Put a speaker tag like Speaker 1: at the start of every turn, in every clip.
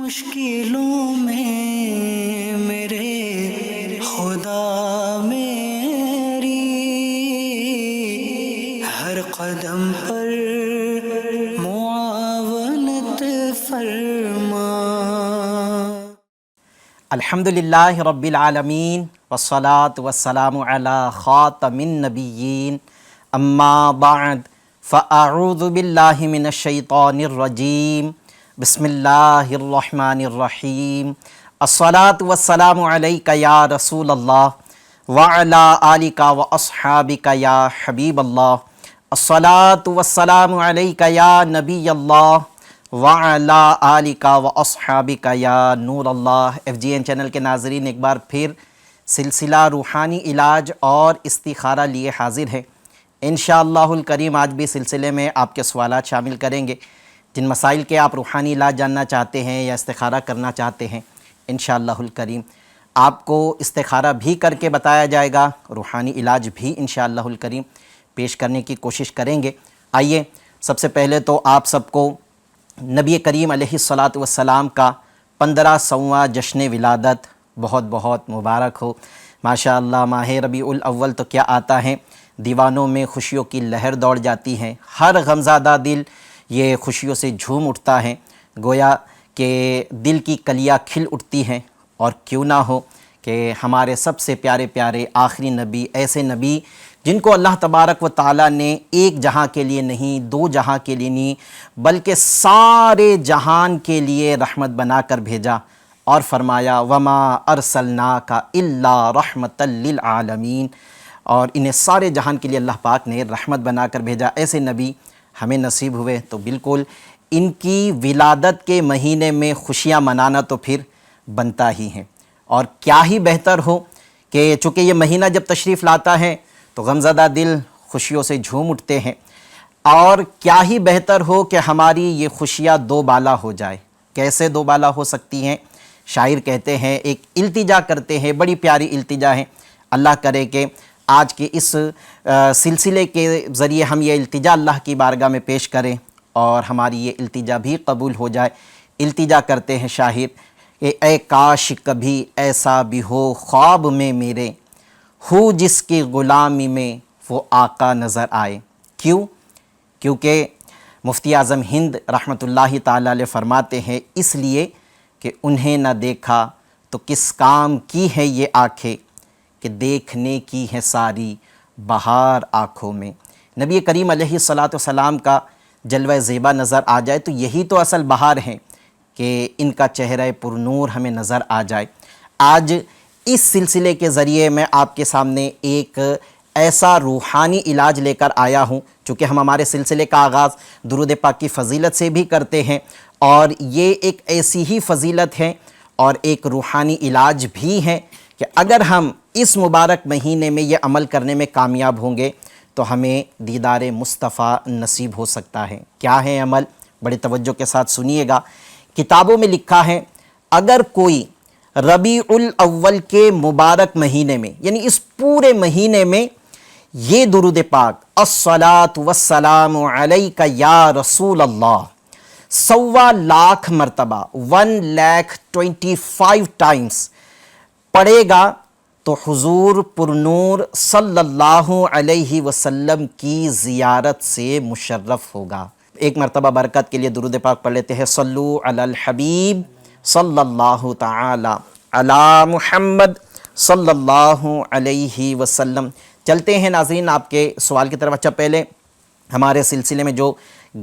Speaker 1: مشکلوں میں میرے خدا میری ہر قدم پر معاونت فرما۔
Speaker 2: الحمدللہ رب العالمین والصلاة والسلام علی خاتم النبیین اما بعد فاعوذ باللہ من الشیطان الرجیم بسم اللہ الرحمن الرحیم الصلاة والسلام علیک یا رسول اللہ وعلی آلک واصحابک یا حبیب اللہ الصلاة والسلام علیک یا نبی اللہ وعلی آلک واصحابک یا نور اللہ۔ ایف جی این چینل کے ناظرین، ایک بار پھر سلسلہ روحانی علاج اور استخارہ لیے حاضر ہے۔ انشاءاللہ الکریم آج بھی سلسلے میں آپ کے سوالات شامل کریں گے، جن مسائل کے آپ روحانی علاج جاننا چاہتے ہیں یا استخارہ کرنا چاہتے ہیں۔ انشاءاللہ الکریم آپ کو استخارہ بھی کر کے بتایا جائے گا، روحانی علاج بھی انشاءاللہ الکریم پیش کرنے کی کوشش کریں گے۔ آئیے سب سے پہلے تو آپ سب کو نبی کریم علیہ الصلاۃ والسلام کا 1500واں جشن ولادت بہت بہت مبارک ہو۔ ماشاءاللہ ماہ ربیع الاول تو کیا آتا ہے، دیوانوں میں خوشیوں کی لہر دوڑ جاتی ہے، ہر غمزدہ دل یہ خوشیوں سے جھوم اٹھتا ہے، گویا کہ دل کی کلیاں کھل اٹھتی ہیں۔ اور کیوں نہ ہو کہ ہمارے سب سے پیارے پیارے آخری نبی، ایسے نبی جن کو اللہ تبارک و تعالیٰ نے ایک جہاں کے لیے نہیں، دو جہاں کے لیے نہیں، بلکہ سارے جہان کے لیے رحمت بنا کر بھیجا، اور فرمایا وما ارسلناک الا رحمتا للعالمین، اور انہیں سارے جہان کے لیے اللہ پاک نے رحمت بنا کر بھیجا۔ ایسے نبی ہمیں نصیب ہوئے تو بالکل ان کی ولادت کے مہینے میں خوشیاں منانا تو پھر بنتا ہی ہے۔ اور کیا ہی بہتر ہو کہ چونکہ یہ مہینہ جب تشریف لاتا ہے تو غمزدہ دل خوشیوں سے جھوم اٹھتے ہیں، اور کیا ہی بہتر ہو کہ ہماری یہ خوشیاں دو بالا ہو جائے۔ کیسے دو بالا ہو سکتی ہیں؟ شاعر کہتے ہیں، ایک التجا کرتے ہیں، بڑی پیاری التجا ہے۔ اللہ کرے کہ آج کے اس سلسلے کے ذریعے ہم یہ التجا اللہ کی بارگاہ میں پیش کریں اور ہماری یہ التجا بھی قبول ہو جائے۔ التجا کرتے ہیں شاعر کہ اے کاش کبھی ایسا بھی ہو خواب میں میرے، ہو جس کی غلامی میں وہ آقا نظر آئے۔ کیوں؟ کیونکہ مفتی اعظم ہند رحمۃ اللہ تعالیٰ علیہ فرماتے ہیں، اس لیے کہ انہیں نہ دیکھا تو کس کام کی ہے یہ آنکھیں، کہ دیکھنے کی ہے ساری بہار آنکھوں میں۔ نبی کریم علیہ الصلاۃ والسلام کا جلوہ زیبا نظر آ جائے تو یہی تو اصل بہار ہے، کہ ان کا چہرہ پر نور ہمیں نظر آ جائے۔ آج اس سلسلے کے ذریعے میں آپ کے سامنے ایک ایسا روحانی علاج لے کر آیا ہوں، چونکہ ہم ہمارے سلسلے کا آغاز درود پاک کی فضیلت سے بھی کرتے ہیں، اور یہ ایک ایسی ہی فضیلت ہے اور ایک روحانی علاج بھی ہے کہ اگر ہم اس مبارک مہینے میں یہ عمل کرنے میں کامیاب ہوں گے تو ہمیں دیدار مصطفیٰ نصیب ہو سکتا ہے۔ کیا ہے عمل؟ بڑی توجہ کے ساتھ سنیے گا۔ کتابوں میں لکھا ہے، اگر کوئی ربیع الاول کے مبارک مہینے میں، یعنی اس پورے مہینے میں یہ درود پاک الصلاۃ والسلام علیک یا رسول اللہ 1.25 لاکھ مرتبہ 1,25,000 ٹائمز پڑھے گا تو حضور پرنور صلی اللہ علیہ وسلم کی زیارت سے مشرف ہوگا۔ ایک مرتبہ برکت کے لیے درود پاک پڑھ لیتے ہیں، صلو علی الحبیب صلی اللہ تعالی علی محمد صلی اللہ علیہ وسلم۔ چلتے ہیں ناظرین آپ کے سوال کی طرف۔ اچھا، پہلے ہمارے سلسلے میں جو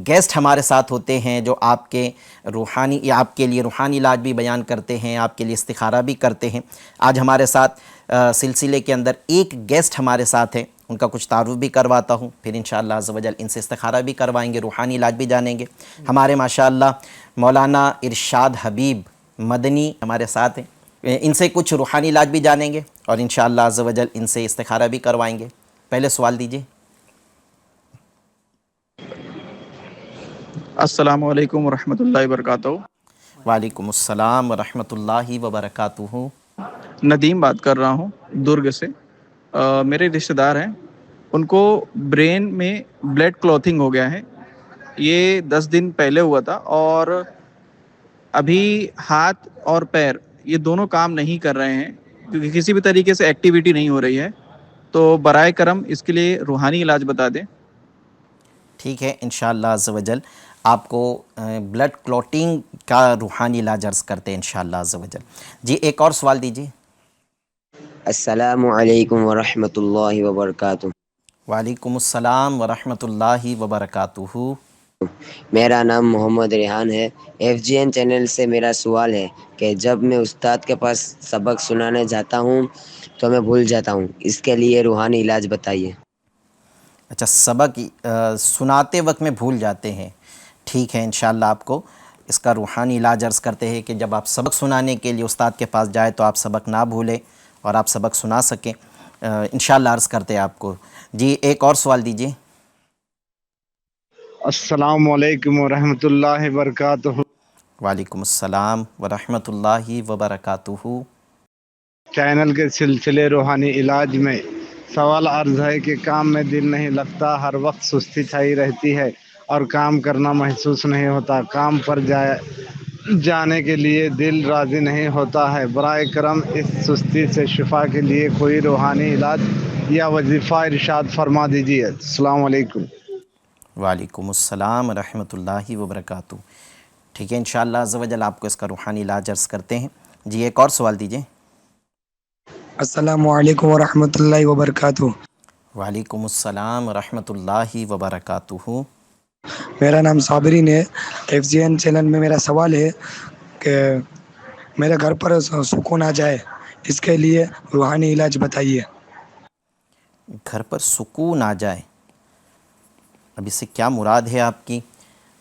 Speaker 2: گیسٹ ہمارے ساتھ ہوتے ہیں، جو آپ کے لیے روحانی علاج بھی بیان کرتے ہیں، آپ کے لیے استخارہ بھی کرتے ہیں، آج ہمارے ساتھ سلسلے کے اندر ایک گیسٹ ہمارے ساتھ ہیں، ان کا کچھ تعارف بھی کرواتا ہوں، پھر انشاءاللہ عز و جل ان سے استخارہ بھی کروائیں گے، روحانی علاج بھی جانیں گے۔ ہمارے ماشاءاللہ مولانا ارشاد حبیب مدنی ہمارے ساتھ ہیں، ان سے کچھ روحانی علاج بھی جانیں گے اور انشاءاللہ عز و جل ان سے استخارہ بھی کروائیں گے۔ پہلے سوال دیجیے۔
Speaker 3: السلام علیکم ورحمۃ اللہ وبرکاتہ۔
Speaker 2: وعلیکم السلام ورحمۃ اللہ وبرکاتہ۔
Speaker 3: ندیم بات کر رہا ہوں درگ سے۔ میرے رشتہ دار ہیں، ان کو برین میں بلڈ کلوتھنگ ہو گیا ہے۔ یہ 10 دن پہلے ہوا تھا، اور ابھی ہاتھ اور پیر یہ دونوں کام نہیں کر رہے ہیں کیونکہ کسی بھی طریقے سے ایکٹیویٹی نہیں ہو رہی ہے، تو برائے کرم اس کے لیے روحانی علاج بتا دیں۔
Speaker 2: ٹھیک ہے، انشاءاللہ عز و جل آپ کو بلڈ کلوٹنگ کا روحانی علاج عرض کرتے ہیں انشاءاللہ عز و جل۔ جی ایک اور سوال دیجیے۔
Speaker 4: السلام علیکم ورحمۃ اللہ وبرکاتہ۔
Speaker 2: وعلیکم السلام ورحمۃ اللہ وبرکاتہ۔
Speaker 4: میرا نام محمد ریحان ہے۔ ایف جی این چینل سے میرا سوال ہے کہ جب میں استاد کے پاس سبق سنانے جاتا ہوں تو میں بھول جاتا ہوں، اس کے لیے روحانی علاج بتائیے۔
Speaker 2: اچھا، سبق سناتے وقت میں بھول جاتے ہیں، ٹھیک ہے انشاءاللہ آپ کو اس کا روحانی علاج عرض کرتے ہیں کہ جب آپ سبق سنانے کے لیے استاد کے پاس جائے تو آپ سبق نہ بھولیں اور آپ سبق سنا سکیں، انشاءاللہ عرض کرتے ہیں آپ کو۔ جی ایک اور سوال دیجیے۔
Speaker 5: السلام علیکم ورحمۃ اللہ وبرکاتہ۔
Speaker 2: وعلیکم السلام ورحمۃ اللہ وبرکاتہ۔
Speaker 5: چینل کے سلسلے روحانی علاج میں سوال عرض ہے کہ کام میں دل نہیں لگتا، ہر وقت سستی چھائی رہتی ہے اور کام کرنا محسوس نہیں ہوتا، کام پر جانے کے لیے دل راضی نہیں ہوتا ہے۔ برائے کرم اس سستی سے شفا کے لیے کوئی روحانی علاج یا وظیفہ ارشاد فرما دیجیے۔ السلام علیکم۔
Speaker 2: وعلیکم السلام ورحمۃ اللہ وبرکاتہ۔ ٹھیک ہے انشاءاللہ عز و جل آپ کو اس کا روحانی علاج عرض کرتے ہیں۔ جی ایک اور سوال دیجیے۔
Speaker 6: السلام علیکم ورحمۃ اللہ وبرکاتہ۔
Speaker 2: وعلیکم السلام ورحمۃ اللہ وبرکاتہ۔
Speaker 6: میرا نام صابرین ہے۔ ایف جی این چینل میں میرا سوال ہے کہ میرے گھر پر سکون آ جائے، اس کے لیے روحانی علاج بتائیے۔
Speaker 2: گھر پر سکون آ جائے، اب اس سے کیا مراد ہے آپ کی؟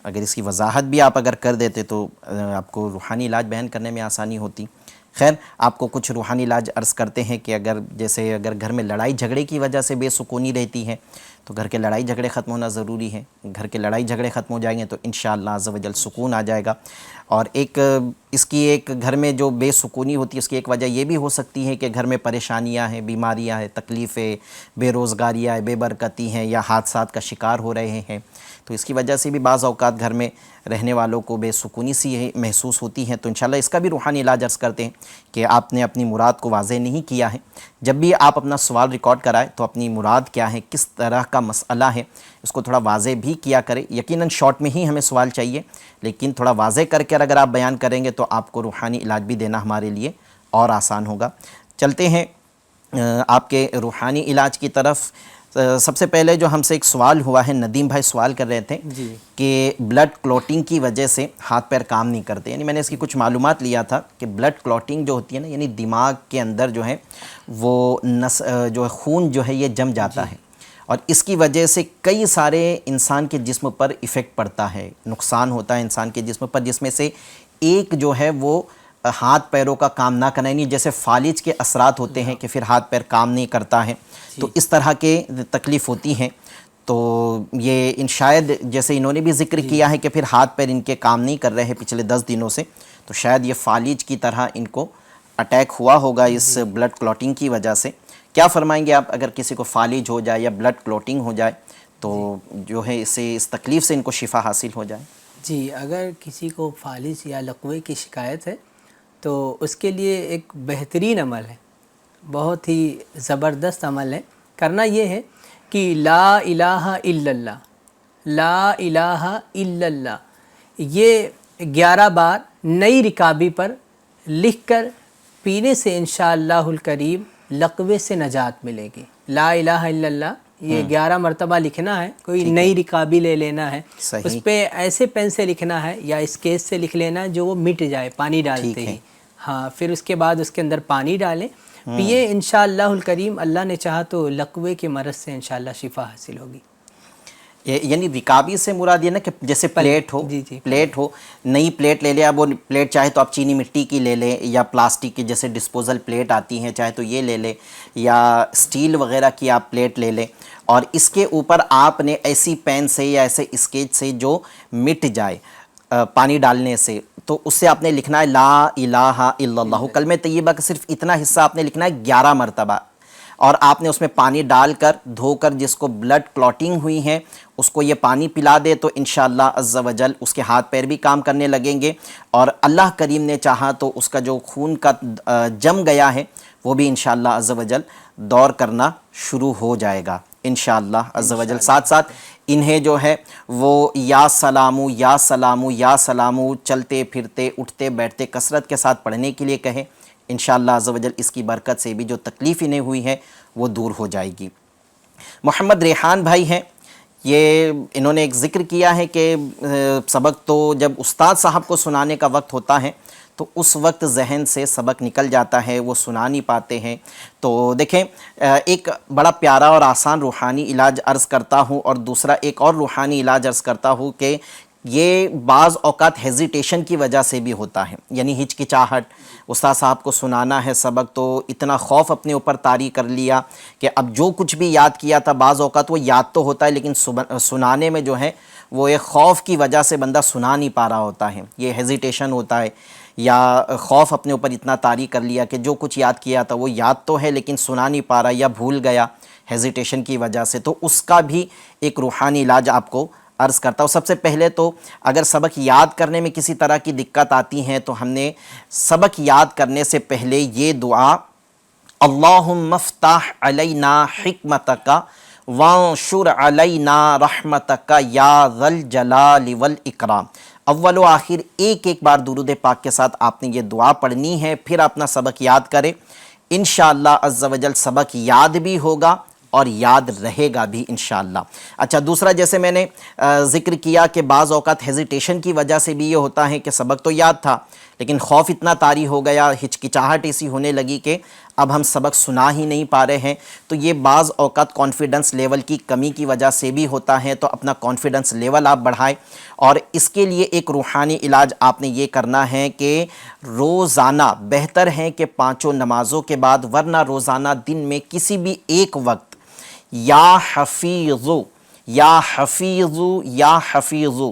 Speaker 2: اگر اس کی وضاحت بھی آپ اگر کر دیتے تو آپ کو روحانی علاج بیان کرنے میں آسانی ہوتی۔ خیر آپ کو کچھ روحانی علاج عرض کرتے ہیں کہ اگر گھر میں لڑائی جھگڑے کی وجہ سے بے سکونی رہتی ہے تو گھر کے لڑائی جھگڑے ختم ہونا ضروری ہے۔ گھر کے لڑائی جھگڑے ختم ہو جائیں گے تو انشاءاللہ عز و جل سکون آ جائے گا۔ اور اس کی ایک گھر میں جو بے سکونی ہوتی ہے اس کی ایک وجہ یہ بھی ہو سکتی ہے کہ گھر میں پریشانیاں ہیں، بیماریاں ہیں، تکلیفیں، بے روزگاریاں، بے برکتی ہیں یا حادثات کا شکار ہو رہے ہیں، تو اس کی وجہ سے بھی بعض اوقات گھر میں رہنے والوں کو بے سکونی سی محسوس ہوتی ہے۔ تو انشاءاللہ اس کا بھی روحانی علاج عرض کرتے ہیں کہ آپ نے اپنی مراد کو واضح نہیں کیا ہے۔ جب بھی آپ اپنا سوال ریکارڈ کرائیں تو اپنی مراد کیا ہے، کس طرح کا مسئلہ ہے، اس کو تھوڑا واضح بھی کیا کریں۔ یقیناً شارٹ میں ہی ہمیں سوال چاہیے، لیکن تھوڑا واضح کر کے اگر آپ بیان کریں گے تو آپ کو روحانی علاج بھی دینا ہمارے لیے اور آسان ہوگا۔ چلتے ہیں آپ کے روحانی علاج کی طرف۔ سب سے پہلے جو ہم سے ایک سوال ہوا ہے، ندیم بھائی سوال کر رہے تھے کہ بلڈ کلوٹنگ کی وجہ سے ہاتھ پیر کام نہیں کرتے، یعنی میں نے اس کی کچھ معلومات لیا تھا کہ بلڈ کلوٹنگ جو ہوتی ہے نا، یعنی دماغ کے اندر جو ہے وہ جو خون جو ہے یہ جم جاتا ہے اور اس کی وجہ سے کئی سارے انسان کے جسم پر ایفیکٹ پڑتا ہے، نقصان ہوتا ہے انسان کے جسم پر، جس میں سے ایک جو ہے وہ ہاتھ پیروں کا کام نہ کرنا، یعنی جیسے فالج کے اثرات ہوتے ہیں کہ پھر ہاتھ پیر کام نہیں کرتا ہے، تو اس طرح کے تکلیف ہوتی ہیں۔ تو یہ شاید جیسے انہوں نے بھی ذکر کیا ہے کہ پھر ہاتھ پیر ان کے کام نہیں کر رہے ہیں پچھلے 10 دنوں سے، تو شاید یہ فالج کی طرح ان کو اٹیک ہوا ہوگا اس بلڈ کلوٹنگ کی وجہ سے۔ کیا فرمائیں گے آپ اگر کسی کو فالج ہو جائے یا بلڈ کلوٹنگ ہو جائے تو جو ہے اس تکلیف سے ان کو شفا حاصل ہو جائے؟
Speaker 7: جی اگر کسی کو فالج یا لقوے کی شکایت ہے تو اس کے لیے ایک بہترین عمل ہے، بہت ہی زبردست عمل ہے۔ کرنا یہ ہے کہ لا الہ الا اللہ، لا الہ الا اللہ، یہ 11 بار نئی رکابی پر لکھ کر پینے سے انشاءاللہ الکریم لقوے سے نجات ملے گی۔ لا الہ الا اللہ یہ 11 مرتبہ لکھنا ہے، کوئی نئی رکابی لے لینا ہے، اس پہ ایسے پین سے لکھنا ہے یا اسکیچ سے لکھ لینا ہے جو وہ مٹ جائے پانی ڈالتے ہی۔ ہاں پھر اس کے بعد اس کے اندر پانی ڈالیں، پیے، انشاءاللہ الکریم اللہ نے چاہا تو لقوے کے مرض سے انشاءاللہ شفا حاصل ہوگی۔
Speaker 2: یعنی رکابی سے مراد یہ نا کہ جیسے پلیٹ ہو، پلیٹ ہو، نئی پلیٹ لے لیں، اب وہ پلیٹ چاہے تو آپ چینی مٹی کی لے لیں یا پلاسٹک کی جیسے ڈسپوزل پلیٹ آتی ہیں چاہے تو یہ لے لیں، یا اسٹیل وغیرہ کی آپ پلیٹ لے لیں، اور اس کے اوپر آپ نے ایسی پین سے یا ایسے اسکیچ سے جو مٹ جائے پانی ڈالنے سے، تو اس سے آپ نے لکھنا ہے لا الہ الا اللہ، کلمہ طیبہ کا صرف اتنا حصہ آپ نے لکھنا ہے 11 مرتبہ۔ اور آپ نے اس میں پانی ڈال کر دھو کر جس کو بلڈ کلوٹنگ ہوئی ہے اس کو یہ پانی پلا دے تو انشاءاللہ عز و جل اس کے ہاتھ پیر بھی کام کرنے لگیں گے، اور اللہ کریم نے چاہا تو اس کا جو خون کا جم گیا ہے وہ بھی انشاءاللہ عز و جل دور کرنا شروع ہو جائے گا انشاءاللہ عز و جل۔ ساتھ ساتھ انہیں جو ہے وہ یا سلامو یا سلامو یا سلامو چلتے پھرتے اٹھتے بیٹھتے کثرت کے ساتھ پڑھنے کے لیے کہیں، انشاءاللہ عز و جل اس کی برکت سے بھی جو تکلیف انہیں ہوئی ہے وہ دور ہو جائے گی۔ محمد ریحان بھائی ہیں، یہ انہوں نے ایک ذکر کیا ہے کہ سبق تو جب استاد صاحب کو سنانے کا وقت ہوتا ہے تو اس وقت ذہن سے سبق نکل جاتا ہے، وہ سنا نہیں پاتے ہیں۔ تو دیکھیں ایک بڑا پیارا اور آسان روحانی علاج عرض کرتا ہوں، اور دوسرا ایک اور روحانی علاج عرض کرتا ہوں کہ یہ بعض اوقات ہیزیٹیشن کی وجہ سے بھی ہوتا ہے، یعنی ہچکچاہٹ، استاد صاحب کو سنانا ہے سبق تو اتنا خوف اپنے اوپر طاری کر لیا کہ اب جو کچھ بھی یاد کیا تھا بعض اوقات وہ یاد تو ہوتا ہے لیکن سنانے میں جو ہے وہ ایک خوف کی وجہ سے بندہ سنا نہیں پا رہا ہوتا ہے، یہ ہیزیٹیشن ہوتا ہے، یا خوف اپنے اوپر اتنا طاری کر لیا کہ جو کچھ یاد کیا تھا وہ یاد تو ہے لیکن سنا نہیں پا رہا یا بھول گیا ہیزیٹیشن کی وجہ سے، تو اس کا بھی ایک روحانی علاج آپ کو عرض کرتا ہوں۔ سب سے پہلے تو اگر سبق یاد کرنے میں کسی طرح کی دقت آتی ہیں تو ہم نے سبق یاد کرنے سے پہلے یہ دعا اللہم افتح علینا حکمتک وانشر علینا رحمتک یا ذا الجلال والاکرام، اول و آخر ایک ایک بار درود پاک کے ساتھ آپ نے یہ دعا پڑھنی ہے، پھر اپنا سبق یاد کریں، انشاءاللہ عز و جل سبق یاد بھی ہوگا اور یاد رہے گا بھی انشاءاللہ۔ اچھا دوسرا جیسے میں نے ذکر کیا کہ بعض اوقات ہیزیٹیشن کی وجہ سے بھی یہ ہوتا ہے کہ سبق تو یاد تھا لیکن خوف اتنا طاری ہو گیا، ہچکچاہٹ ایسی ہونے لگی کہ اب ہم سبق سنا ہی نہیں پا رہے ہیں، تو یہ بعض اوقات کانفیڈنس لیول کی کمی کی وجہ سے بھی ہوتا ہے، تو اپنا کانفیڈنس لیول آپ بڑھائیں، اور اس کے لیے ایک روحانی علاج آپ نے یہ کرنا ہے کہ روزانہ بہتر ہے کہ 5 نمازوں کے بعد، ورنہ روزانہ دن میں کسی بھی ایک وقت یا حفیظو یا حفیظو یا حفیظو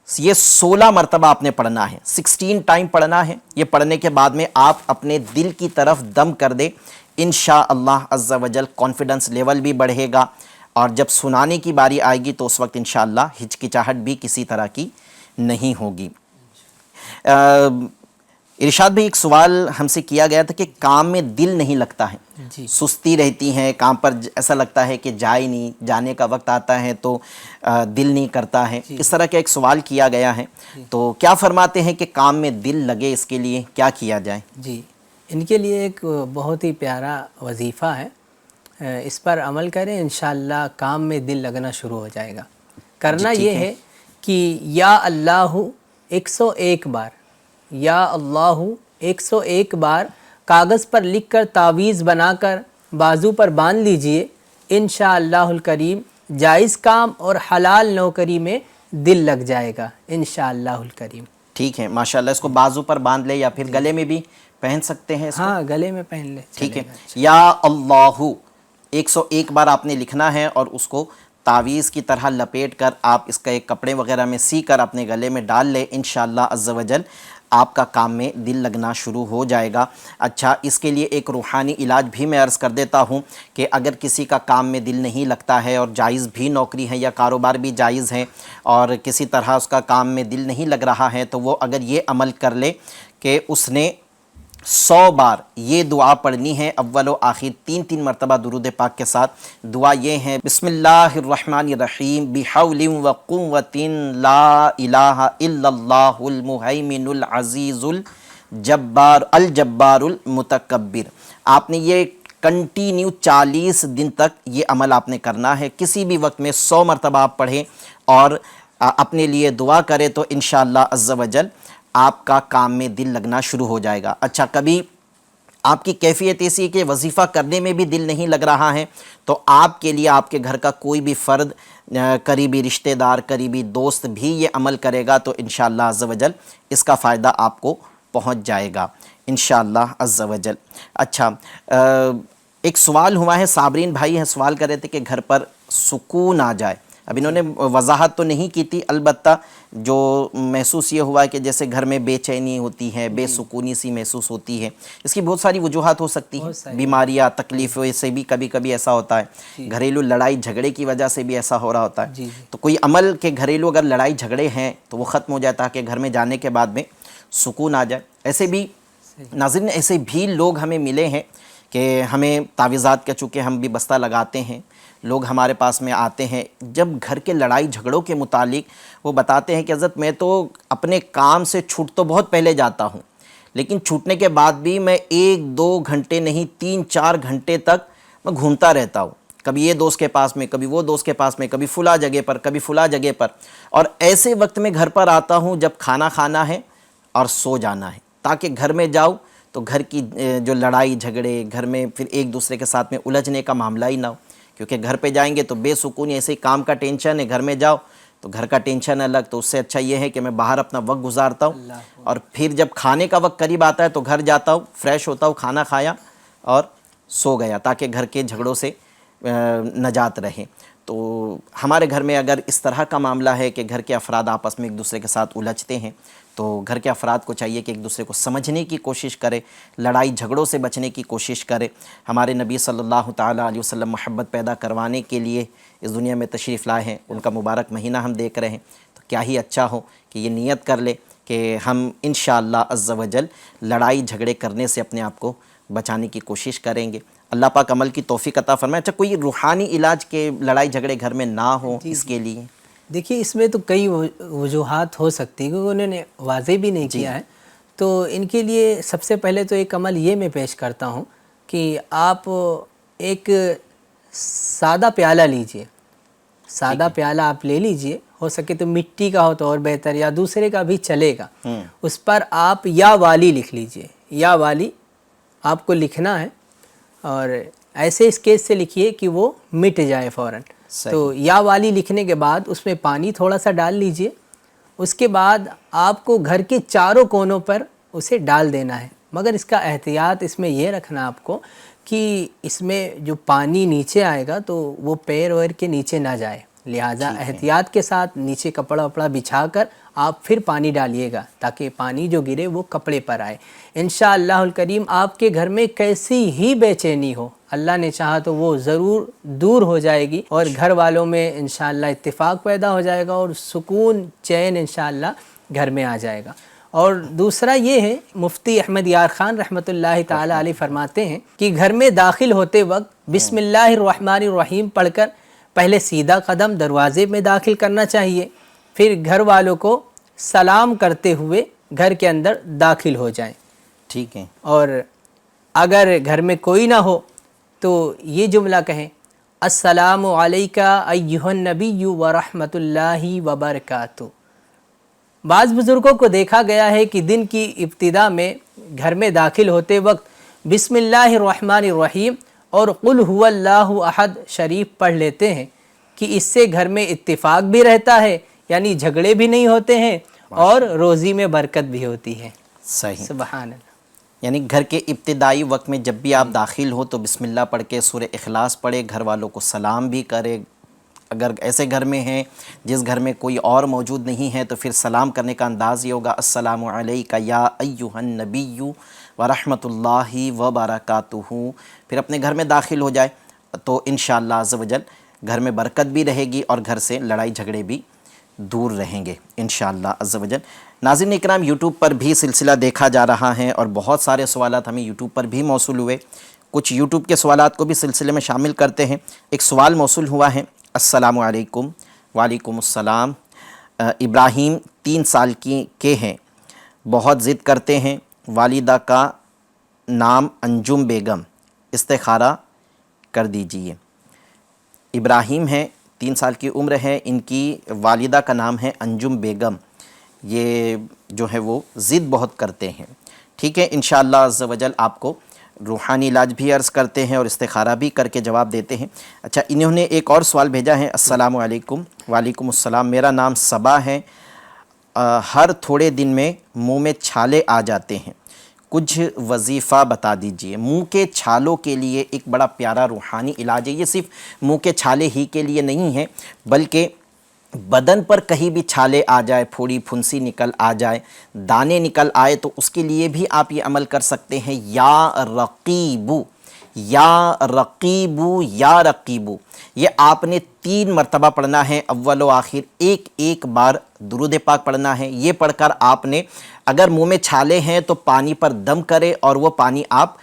Speaker 2: یہ 16 مرتبہ آپ نے پڑھنا ہے، 16 ٹائم پڑھنا ہے۔ یہ پڑھنے کے بعد میں آپ اپنے دل کی طرف دم کر دیں، انشاءاللہ عز و جل کانفیڈنس لیول بھی بڑھے گا، اور جب سنانے کی باری آئے گی تو اس وقت انشاءاللہ ہچکچاہٹ بھی کسی طرح کی نہیں ہوگی۔ ارشاد بھائی ایک سوال ہم سے کیا گیا تھا کہ کام میں دل نہیں لگتا ہے، سستی رہتی ہے کام پر، ایسا لگتا ہے کہ جائے نہیں، جانے کا وقت آتا ہے تو دل نہیں کرتا ہے، اس طرح کا ایک سوال کیا گیا ہے، تو کیا فرماتے ہیں کہ کام میں دل لگے اس کے لیے کیا کیا جائے؟
Speaker 7: جی ان کے لیے ایک بہت ہی پیارا وظیفہ ہے، اس پر عمل کریں انشاءاللہ کام میں دل لگنا شروع ہو جائے گا۔ کرنا یہ ہے کہ یا اللہ 101 بار، یا اللہ 101 بار کاغذ پر لکھ کر تعویذ بنا کر بازو پر باندھ لیجئے، انشاءاللہ الکریم جائز کام اور حلال نوکری میں دل لگ جائے گا انشاءاللہ الکریم۔
Speaker 2: ٹھیک ہے ماشاءاللہ، اس کو بازو پر باندھ لے یا پھر گلے میں بھی پہن سکتے ہیں اس کو؟
Speaker 7: ہاں گلے میں پہن لے،
Speaker 2: ٹھیک ہے۔ یا اللہ 101 بار آپ نے لکھنا ہے اور اس کو تعویذ کی طرح لپیٹ کر آپ اس کا ایک کپڑے وغیرہ میں سی کر اپنے گلے میں ڈال لیں، انشاءاللہ عز و جل آپ کا کام میں دل لگنا شروع ہو جائے گا۔ اچھا اس کے لیے ایک روحانی علاج بھی میں عرض کر دیتا ہوں کہ اگر کسی کا کام میں دل نہیں لگتا ہے اور جائز بھی نوکری ہے یا کاروبار بھی جائز ہے اور کسی طرح اس کا کام میں دل نہیں لگ رہا ہے، تو وہ اگر یہ عمل کر لے کہ اس نے 100 بار یہ دعا پڑھنی ہے، اول و آخر 3 مرتبہ درود پاک کے ساتھ۔ دعا یہ ہے بسم اللہ الرحمن الرحیم بحول و قوت لا الہ الا اللہ المہیمن العزیز الجبار المتکبر۔ آپ نے یہ کنٹینیو 40 دن تک یہ عمل آپ نے کرنا ہے، کسی بھی وقت میں 100 مرتبہ آپ پڑھیں اور اپنے لیے دعا کریں تو انشاءاللہ عز و جل آپ کا کام میں دل لگنا شروع ہو جائے گا۔ اچھا کبھی آپ کی کیفیت ایسی ہے کہ وظیفہ کرنے میں بھی دل نہیں لگ رہا ہے، تو آپ کے لیے آپ کے گھر کا کوئی بھی فرد، قریبی رشتہ دار، قریبی دوست بھی یہ عمل کرے گا تو انشاءاللہ عز و جل اس کا فائدہ آپ کو پہنچ جائے گا انشاءاللہ عز و جل۔ اچھا ایک سوال ہوا ہے، صابرین بھائی ہیں سوال کر رہے تھے کہ گھر پر سکون آ جائے اب انہوں نے وضاحت تو نہیں کی تھی، البتہ جو محسوس یہ ہوا کہ جیسے گھر میں بے چینی ہوتی ہے، بے سکونی سی محسوس ہوتی ہے، اس کی بہت ساری وجوہات ہو سکتی ہیں، بیماریاں، تکلیفوں سے بھی کبھی کبھی ایسا ہوتا ہے، گھریلو لڑائی جھگڑے کی وجہ سے بھی ایسا ہو رہا ہوتا ہے، تو کوئی عمل کے گھریلو اگر لڑائی جھگڑے ہیں تو وہ ختم ہو جائے تاکہ گھر میں جانے کے بعد میں سکون آ جائے۔ ایسے بھی ناظرین، ایسے بھی لوگ ہمیں ملے ہیں کہ ہمیں تعویذات کا، چونکہ ہم بھی بستہ لگاتے ہیں، لوگ ہمارے پاس میں آتے ہیں، جب گھر کے لڑائی جھگڑوں کے متعلق وہ بتاتے ہیں کہ حضرت میں تو اپنے کام سے چھوٹ تو بہت پہلے جاتا ہوں، لیکن چھوٹنے کے بعد بھی میں 1-2 گھنٹے نہیں 3-4 گھنٹے تک میں گھومتا رہتا ہوں، کبھی یہ دوست کے پاس میں، کبھی وہ دوست کے پاس میں، کبھی فلاں جگہ پر، کبھی فلاں جگہ پر، اور ایسے وقت میں گھر پر آتا ہوں جب کھانا کھانا ہے اور سو جانا ہے، تاکہ گھر میں جاؤں تو گھر کی جو لڑائی جھگڑے، گھر میں پھر ایک دوسرے کے ساتھ میں الجھنے کا معاملہ ہی نہ ہو، کیونکہ گھر پہ جائیں گے تو بے سکونی، ایسے ہی کام کا ٹینشن ہے، گھر میں جاؤ تو گھر کا ٹینشن الگ، تو اس سے اچھا یہ ہے کہ میں باہر اپنا وقت گزارتا ہوں، اور پھر جب کھانے کا وقت قریب آتا ہے تو گھر جاتا ہوں، فریش ہوتا ہوں، کھانا کھایا اور سو گیا، تاکہ گھر کے جھگڑوں سے نجات رہے۔ تو ہمارے گھر میں اگر اس طرح کا معاملہ ہے کہ گھر کے افراد آپس میں ایک دوسرے کے ساتھ الجھتے ہیں، تو گھر کے افراد کو چاہیے کہ ایک دوسرے کو سمجھنے کی کوشش کرے، لڑائی جھگڑوں سے بچنے کی کوشش کرے۔ ہمارے نبی صلی اللہ تعالیٰ علیہ وسلم محبت پیدا کروانے کے لیے اس دنیا میں تشریف لائے ہیں، ان کا مبارک مہینہ ہم دیکھ رہے ہیں، تو کیا ہی اچھا ہو کہ یہ نیت کر لے کہ ہم انشاءاللہ عز و جل لڑائی جھگڑے کرنے سے اپنے آپ کو بچانے کی کوشش کریں گے۔ اللہ پاک عمل کی توفیق عطا فرمائے۔ اچھا، کوئی روحانی علاج کے لڑائی جھگڑے گھر میں نہ ہو اس کے لیے؟
Speaker 7: دیکھیے، اس میں تو کئی وجوہات ہو سکتی ہیں، کیونکہ انہوں نے واضح بھی نہیں کیا ہے، تو ان کے لیے سب سے پہلے تو ایک عمل یہ میں پیش کرتا ہوں کہ آپ ایک سادہ پیالہ لیجئے، سادہ پیالہ آپ لے لیجئے، ہو سکے تو مٹی کا ہو تو اور بہتر، یا دوسرے کا بھی چلے گا، اس پر آپ یا والی لکھ لیجئے، یا والی آپ کو لکھنا ہے، اور ایسے اس کیس سے لکھیے کہ وہ مٹ جائے فوراً۔ تو یا والی لکھنے کے بعد اس میں پانی تھوڑا سا ڈال لیجئے، اس کے بعد آپ کو گھر کے چاروں کونوں پر اسے ڈال دینا ہے، مگر اس کا احتیاط اس میں یہ رکھنا آپ کو کہ اس میں جو پانی نیچے آئے گا تو وہ پیر ویر کے نیچے نہ جائے، لہٰذا احتیاط کے ساتھ نیچے کپڑا وپڑا بچھا کر آپ پھر پانی ڈالیے گا، تاکہ پانی جو گرے وہ کپڑے پر آئے۔ انشاءاللہ الکریم آپ کے گھر میں کیسی ہی بے چینی ہو، اللہ نے چاہا تو وہ ضرور دور ہو جائے گی، اور گھر والوں میں انشاءاللہ اتفاق پیدا ہو جائے گا، اور سکون چین انشاءاللہ گھر میں آ جائے گا۔ اور دوسرا یہ ہے، مفتی احمد یار خان رحمۃ اللہ تعالی علیہ فرماتے ہیں کہ گھر میں داخل ہوتے وقت بسم اللہ الرحمن الرحیم پڑھ کر پہلے سیدھا قدم دروازے میں داخل کرنا چاہیے، پھر گھر والوں کو سلام کرتے ہوئے گھر کے اندر داخل ہو جائیں۔
Speaker 2: ٹھیک ہے۔
Speaker 7: اور اگر گھر میں کوئی نہ ہو تو یہ جملہ کہیں، السلام علیکہ ایہا النبی ورحمۃ اللہ وبرکاتہ۔ بعض بزرگوں کو دیکھا گیا ہے کہ دن کی ابتدا میں گھر میں داخل ہوتے وقت بسم اللہ الرحمن الرحیم اور قل هو اللہ احد شریف پڑھ لیتے ہیں، کہ اس سے گھر میں اتفاق بھی رہتا ہے، یعنی جھگڑے بھی نہیں ہوتے ہیں، اور روزی میں برکت بھی ہوتی ہے۔
Speaker 2: صحیح،
Speaker 7: سبحان اللہ۔
Speaker 2: یعنی گھر کے ابتدائی وقت میں جب بھی آپ داخل ہو تو بسم اللہ پڑھ کے سورہ اخلاص پڑھے، گھر والوں کو سلام بھی کرے۔ اگر ایسے گھر میں ہیں جس گھر میں کوئی اور موجود نہیں ہے تو پھر سلام کرنے کا انداز یہ ہوگا، السلام علیکہ یا ایہا النبی ورحمۃ اللہ وبرکاتہ۔ پھر اپنے گھر میں داخل ہو جائے تو انشاءاللہ عز و جل گھر میں برکت بھی رہے گی، اور گھر سے لڑائی جھگڑے بھی دور رہیں گے انشاءاللہ عز و جل۔ ناظرین اکرام، یوٹیوب پر بھی سلسلہ دیکھا جا رہا ہے، اور بہت سارے سوالات ہمیں یوٹیوب پر بھی موصول ہوئے، کچھ یوٹیوب کے سوالات کو بھی سلسلے میں شامل کرتے ہیں۔ ایک سوال موصول ہوا ہے، السلام علیکم۔ وعلیکم السلام۔ ابراہیم 3 سال کے ہیں، بہت ضد کرتے ہیں، والدہ کا نام انجم بیگم، استخارہ کر دیجئے۔ ابراہیم ہیں، 3 سال کی عمر ہے، ان کی والدہ کا نام ہے انجم بیگم، یہ جو ہے وہ ضد بہت کرتے ہیں۔ ٹھیک ہے، انشاءاللہ عز و جل آپ کو روحانی علاج بھی عرض کرتے ہیں اور استخارہ بھی کر کے جواب دیتے ہیں۔ اچھا، انہوں نے ایک اور سوال بھیجا ہے، السلام علیکم۔ وعلیکم السلام۔ میرا نام صبا ہے، ہر تھوڑے دن میں منہ میں چھالے آ جاتے ہیں، کچھ وظیفہ بتا دیجئے۔ منہ کے چھالوں کے لیے ایک بڑا پیارا روحانی علاج ہے۔ یہ صرف منہ کے چھالے ہی کے لیے نہیں ہے، بلکہ بدن پر کہیں بھی چھالے آ جائے، پھوڑی پھنسی نکل آ جائے، دانے نکل آئے، تو اس کے لیے بھی آپ یہ عمل کر سکتے ہیں۔ یا رقیبو، یا رقیبو، یا رقیبو، یہ آپ نے 3 مرتبہ پڑھنا ہے، اول و آخر ایک بار درود پاک پڑھنا ہے۔ یہ پڑھ کر آپ نے اگر منہ میں چھالے ہیں تو پانی پر دم کرے اور وہ پانی آپ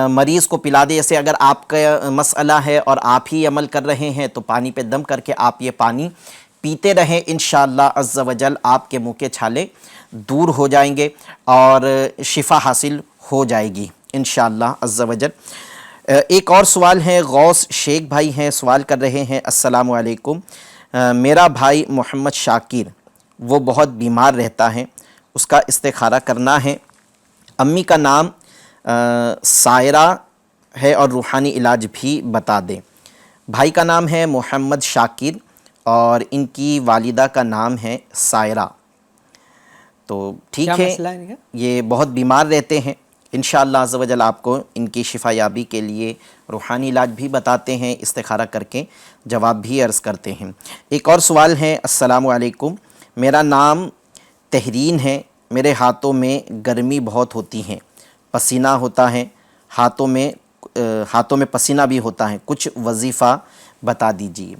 Speaker 2: مریض کو پلا دے۔ جیسے اگر آپ کا مسئلہ ہے اور آپ ہی عمل کر رہے ہیں تو پانی پہ دم کر کے آپ یہ پانی پیتے رہیں، انشاءاللہ عز و جل آپ کے منہ کے چھالے دور ہو جائیں گے اور شفا حاصل ہو جائے گی انشاءاللہ عز و جل۔ ایک اور سوال ہے، غوث شیخ بھائی ہیں، سوال کر رہے ہیں، السلام علیکم، میرا بھائی محمد شاکر وہ بہت بیمار رہتا ہے، اس کا استخارہ کرنا ہے، امی کا نام سائرہ ہے اور روحانی علاج بھی بتا دیں۔ بھائی کا نام ہے محمد شاکر اور ان کی والدہ کا نام ہے سائرہ۔ تو ٹھیک
Speaker 7: کیا
Speaker 2: ہے،
Speaker 7: مسئلہ ہے ان کا؟
Speaker 2: یہ بہت بیمار رہتے ہیں، انشاءاللہ عز و جل آپ کو ان کی شفا یابی کے لیے روحانی علاج بھی بتاتے ہیں، استخارہ کر کے جواب بھی عرض کرتے ہیں۔ ایک اور سوال ہے، السلام علیکم، میرا نام تحرین ہے، میرے ہاتھوں میں گرمی بہت ہوتی ہے، پسینہ ہوتا ہے، ہاتھوں میں پسینہ بھی ہوتا ہے، کچھ وظیفہ بتا دیجیے۔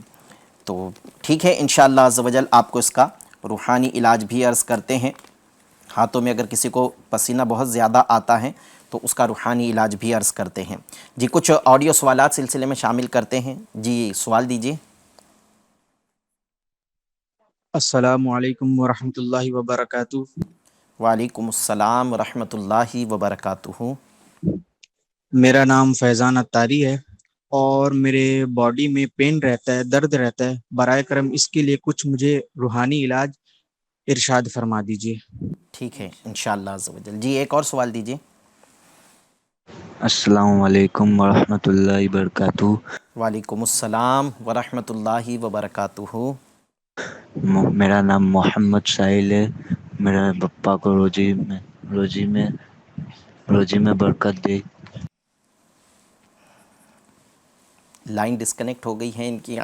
Speaker 2: تو ٹھیک ہے، انشاءاللہ عز و جل آپ کو اس کا روحانی علاج بھی عرض کرتے ہیں۔ ہاتھوں میں اگر کسی کو پسینہ بہت زیادہ آتا ہے تو اس کا روحانی علاج بھی عرض کرتے ہیں۔ جی کچھ آڈیو سوالات سلسلے میں شامل کرتے ہیں، جی سوال دیجیے۔
Speaker 3: السلام علیکم ورحمۃ اللہ وبرکاتہ۔
Speaker 2: وعلیکم السلام ورحمۃ اللہ وبرکاتہ۔
Speaker 3: میرا نام فیضان اتاری ہے اور میرے باڈی میں پین رہتا ہے، درد رہتا ہے، برائے کرم اس کے لیے کچھ مجھے روحانی علاج ارشاد فرما دیجیے۔
Speaker 2: ٹھیک ہے انشاءاللہ عز و جل۔ جی ایک اور سوال دیجیے۔
Speaker 8: السلام علیکم ورحمۃ اللہ وبرکاتہ۔
Speaker 2: وعلیکم السلام ورحمۃ اللہ وبرکاتہ۔
Speaker 8: میرا نام محمد ساحل ہے، میرے پپا کو روزی میں برکت دے۔
Speaker 2: لائن ڈسکنیکٹ ہو گئی ہے ان کی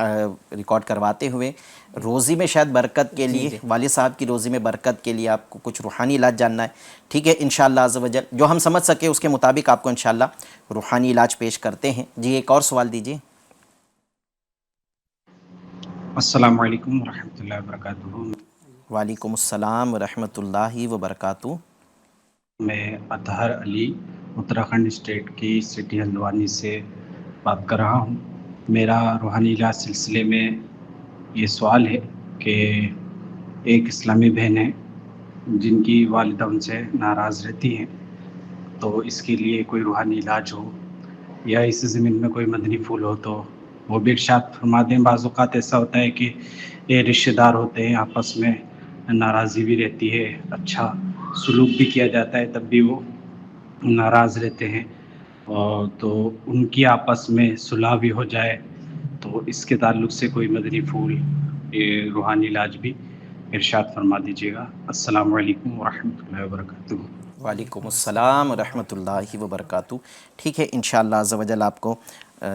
Speaker 2: ریکارڈ کرواتے ہوئے۔ روزی میں شاید برکت کے لیے، والد صاحب کی روزی میں برکت کے لیے آپ کو کچھ روحانی علاج جاننا ہے، ٹھیک ہے انشاءاللہ عز و جل جو ہم سمجھ سکے اس کے مطابق آپ کو انشاءاللہ روحانی علاج پیش کرتے ہیں۔ جی ایک اور سوال دیجیے۔
Speaker 9: السلام علیکم ورحمۃ اللہ وبرکاتہ۔
Speaker 2: وعلیکم السلام ورحمۃ اللہ وبرکاتہ۔
Speaker 9: میں اطہر علی اتراکھنڈ اسٹیٹ کی سٹی ہلدوانی سے بات کر رہا ہوں۔ میرا روحانی علاج سلسلے میں یہ سوال ہے کہ ایک اسلامی بہن ہے جن کی والدہ ان سے ناراض رہتی ہیں، تو اس کے لیے کوئی روحانی علاج ہو یا اس زمین میں کوئی مدنی پھول ہو تو وہ بھی ارشاد فرما دیں۔ بعض اوقات ایسا ہوتا ہے کہ یہ رشتہ دار ہوتے ہیں، آپس میں ناراضی بھی رہتی ہے، اچھا سلوک بھی کیا جاتا ہے، تب بھی وہ ناراض رہتے ہیں، اور تو ان کی آپس میں صلح بھی ہو جائے، تو اس کے تعلق سے کوئی مدنی پھول یہ روحانی علاج بھی ارشاد فرما دیجیے گا۔ السلام علیکم ورحمۃ اللہ وبرکاتہ۔
Speaker 2: وعلیکم السلام ورحمۃ اللہ وبرکاتہ۔ ٹھیک ہے انشاءاللہ عز و جل آپ کو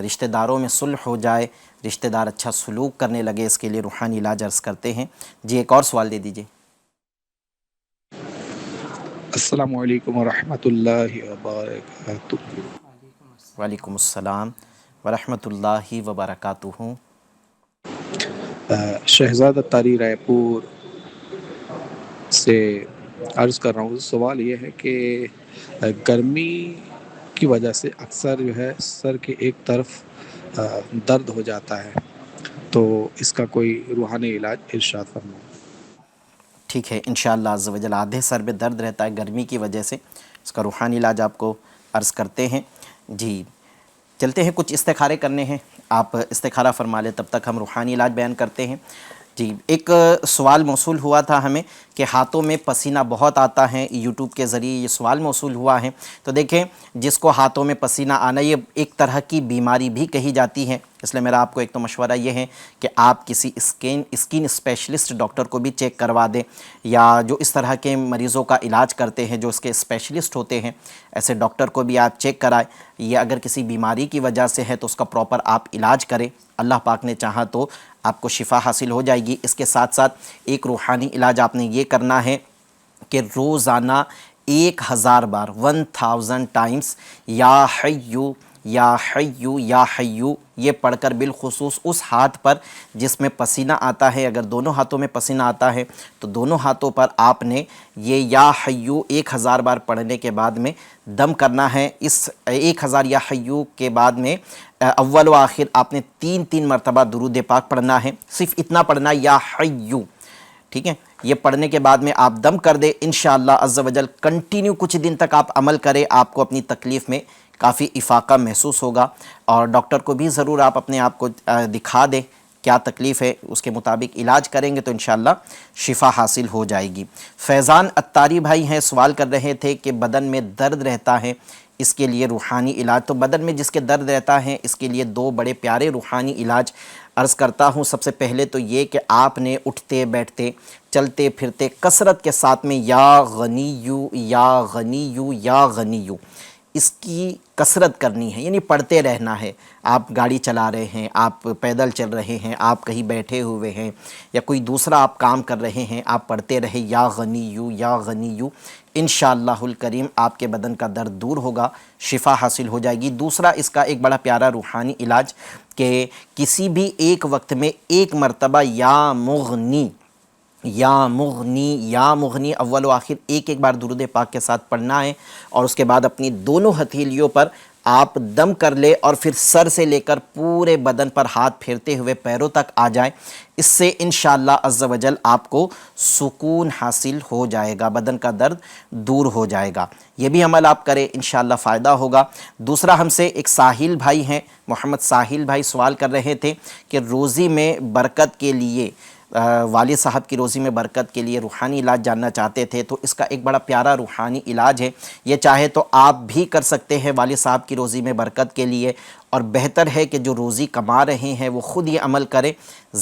Speaker 2: رشتہ داروں میں صلح ہو جائے، رشتہ دار اچھا سلوک کرنے لگے، اس کے لیے روحانی علاج عرض کرتے ہیں۔ جی ایک اور سوال دے دیجیے۔
Speaker 10: السلام علیکم ورحمۃ اللہ وبرکاتہ۔
Speaker 2: وعلیکم السلام ورحمۃ اللہ وبرکاتہ۔
Speaker 10: شہزاد اتاری رائے پور سے عرض کر رہا ہوں۔ سوال یہ ہے کہ گرمی کی وجہ سے اکثر جو ہے سر کے ایک طرف درد ہو جاتا ہے، تو اس کا کوئی روحانی علاج ارشاد فرمائیں۔
Speaker 2: ٹھیک ہے انشاءاللہ عز و جل۔ آدھے سر میں درد رہتا ہے گرمی کی وجہ سے، اس کا روحانی علاج آپ کو عرض کرتے ہیں۔ جی چلتے ہیں، کچھ استخارے کرنے ہیں، آپ استخارہ فرما لیں، تب تک ہم روحانی علاج بیان کرتے ہیں۔ جی، ایک سوال موصول ہوا تھا ہمیں کہ ہاتھوں میں پسینہ بہت آتا ہے، یوٹیوب کے ذریعے یہ سوال موصول ہوا ہے۔ تو دیکھیں، جس کو ہاتھوں میں پسینہ آنا یہ ایک طرح کی بیماری بھی کہی جاتی ہے، اس لیے میرا آپ کو ایک تو مشورہ یہ ہے کہ آپ کسی اسکن اسپیشلسٹ ڈاکٹر کو بھی چیک کروا دیں، یا جو اس طرح کے مریضوں کا علاج کرتے ہیں جو اس کے اسپیشلسٹ ہوتے ہیں، ایسے ڈاکٹر کو بھی آپ چیک کرائیں۔ یہ اگر کسی بیماری کی وجہ سے ہے تو اس کا پراپر آپ علاج کریں، اللہ پاک نے چاہا تو آپ کو شفا حاصل ہو جائے گی۔ اس کے ساتھ ساتھ ایک روحانی علاج آپ نے یہ کرنا ہے کہ روزانہ 1000 بار 1000 ٹائمز یا حیو یا حیو یا حیو یہ پڑھ کر، بالخصوص اس ہاتھ پر جس میں پسینہ آتا ہے، اگر دونوں ہاتھوں میں پسینہ آتا ہے تو دونوں ہاتھوں پر آپ نے یہ یا حیو 1000 بار پڑھنے کے بعد میں دم کرنا ہے۔ اس 1000 یا حیو کے بعد میں اول و آخر آپ نے 3 مرتبہ درود پاک پڑھنا ہے، صرف اتنا پڑھنا یا حیو، ٹھیک ہے؟ یہ پڑھنے کے بعد میں آپ دم کر دیں، انشاءاللہ عز و جل کنٹینیو کچھ دن تک آپ عمل کریں، آپ کو اپنی تکلیف میں کافی افاقہ محسوس ہوگا، اور ڈاکٹر کو بھی ضرور آپ اپنے آپ کو دکھا دیں کیا تکلیف ہے، اس کے مطابق علاج کریں گے تو انشاءاللہ شفا حاصل ہو جائے گی۔ فیضان اتاری بھائی ہیں، سوال کر رہے تھے کہ بدن میں درد رہتا ہے، اس کے لیے روحانی علاج۔ تو بدن میں جس کے درد رہتا ہے اس کے لیے 2 بڑے پیارے روحانی علاج عرض کرتا ہوں۔ سب سے پہلے تو یہ کہ آپ نے اٹھتے بیٹھتے چلتے پھرتے کثرت کے ساتھ میں یا غنیو یا غنیو یا غنیو اس کی کثرت کرنی ہے، یعنی پڑھتے رہنا ہے۔ آپ گاڑی چلا رہے ہیں، آپ پیدل چل رہے ہیں، آپ کہیں بیٹھے ہوئے ہیں، یا کوئی دوسرا آپ کام کر رہے ہیں، آپ پڑھتے رہے یا غنیو یا غنیو، انشاءاللہ الکریم آپ کے بدن کا درد دور ہوگا، شفا حاصل ہو جائے گی۔ دوسرا اس کا ایک بڑا پیارا روحانی علاج کہ کسی بھی ایک وقت میں 1 مرتبہ یا مغنی یا مغنی یا مغنی اول و آخر ایک بار درود پاک کے ساتھ پڑھنا ہے، اور اس کے بعد اپنی دونوں ہتھیلیوں پر آپ دم کر لے اور پھر سر سے لے کر پورے بدن پر ہاتھ پھیرتے ہوئے پیروں تک آ جائیں۔ اس سے انشاءاللہ عز و جل آپ کو سکون حاصل ہو جائے گا، بدن کا درد دور ہو جائے گا۔ یہ بھی عمل آپ کریں، انشاءاللہ فائدہ ہوگا۔ دوسرا ہم سے ایک ساحل بھائی ہیں، محمد ساحل بھائی سوال کر رہے تھے کہ روزی میں برکت کے لیے، والد صاحب کی روزی میں برکت کے لیے روحانی علاج جاننا چاہتے تھے۔ تو اس کا ایک بڑا پیارا روحانی علاج ہے، یہ چاہے تو آپ بھی کر سکتے ہیں والد صاحب کی روزی میں برکت کے لیے، اور بہتر ہے کہ جو روزی کما رہے ہیں وہ خود یہ عمل کریں،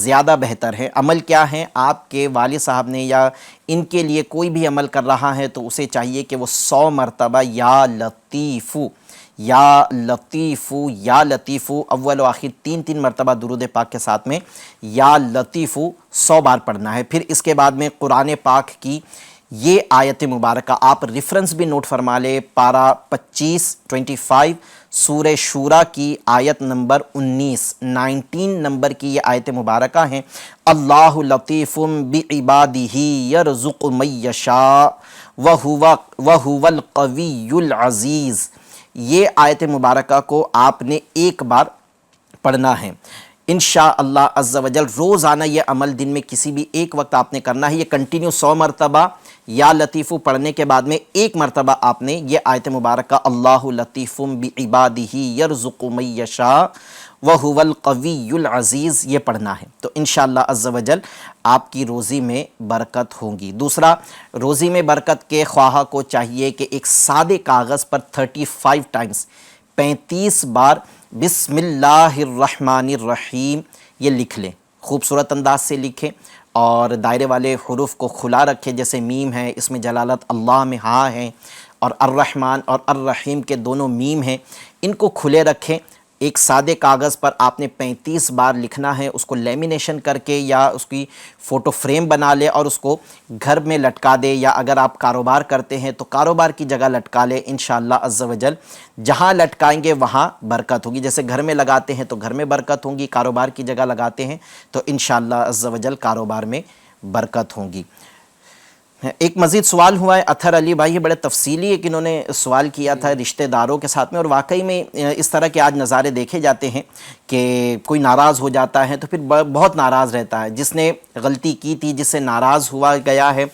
Speaker 2: زیادہ بہتر ہے۔ عمل کیا ہے؟ آپ کے والد صاحب نے یا ان کے لیے کوئی بھی عمل کر رہا ہے تو اسے چاہیے کہ وہ 100 مرتبہ یا لطیفو یا لطیفو یا لطیفو اول و آخر 3 مرتبہ درود پاک کے ساتھ میں یا لطیفو 100 بار پڑھنا ہے۔ پھر اس کے بعد میں قرآن پاک کی یہ آیت مبارکہ آپ ریفرنس بھی نوٹ فرما لے، پارہ 25 سورہ شورى کی آیت نمبر 19 نمبر کی یہ آیت مبارکہ ہیں، اللہ لطیف بعبادہ یرزق من یشاء وہو القوی العزیز۔ یہ آیت مبارکہ کو آپ نے 1 بار پڑھنا ہے انشاءاللہ عز و جل۔ روزانہ یہ عمل دن میں کسی بھی ایک وقت آپ نے کرنا ہے، یہ کنٹینیو 100 مرتبہ یا لطیفو پڑھنے کے بعد میں 1 مرتبہ آپ نے یہ آیت مبارکہ اللہ لطیف بعبادہ یرزق من یشاء وہو القوی العزیز یہ پڑھنا ہے، تو انشاءاللہ عز و جل آپ کی روزی میں برکت ہوگی۔ دوسرا، روزی میں برکت کے خواہاں کو چاہیے کہ ایک سادے کاغذ پر 35 ٹائمز 35 بار بسم اللہ الرحمن الرحیم یہ لکھ لیں، خوبصورت انداز سے لکھیں، اور دائرے والے حروف کو کھلا رکھیں، جیسے میم ہے، اس میں جلالت اللہ میں ہاں ہے، اور الرحمن اور الرحیم کے دونوں میم ہیں، ان کو کھلے رکھیں۔ ایک سادے کاغذ پر آپ نے 35 بار لکھنا ہے، اس کو لیمینیشن کر کے یا اس کی فوٹو فریم بنا لے اور اس کو گھر میں لٹکا دے، یا اگر آپ کاروبار کرتے ہیں تو کاروبار کی جگہ لٹکا لے، انشاءاللہ عز و جل جہاں لٹکائیں گے وہاں برکت ہوگی۔ جیسے گھر میں لگاتے ہیں تو گھر میں برکت ہوگی، کاروبار کی جگہ لگاتے ہیں تو انشاءاللہ عز و جل کاروبار میں برکت ہوگی۔ ایک مزید سوال ہوا ہے اطہر علی بھائی، یہ بڑے تفصیلی ایک انہوں نے سوال کیا تھا رشتہ داروں کے ساتھ میں، اور واقعی میں اس طرح کے آج نظارے دیکھے جاتے ہیں کہ کوئی ناراض ہو جاتا ہے تو پھر بہت ناراض رہتا ہے، جس نے غلطی کی تھی، جس سے ناراض ہوا گیا ہے،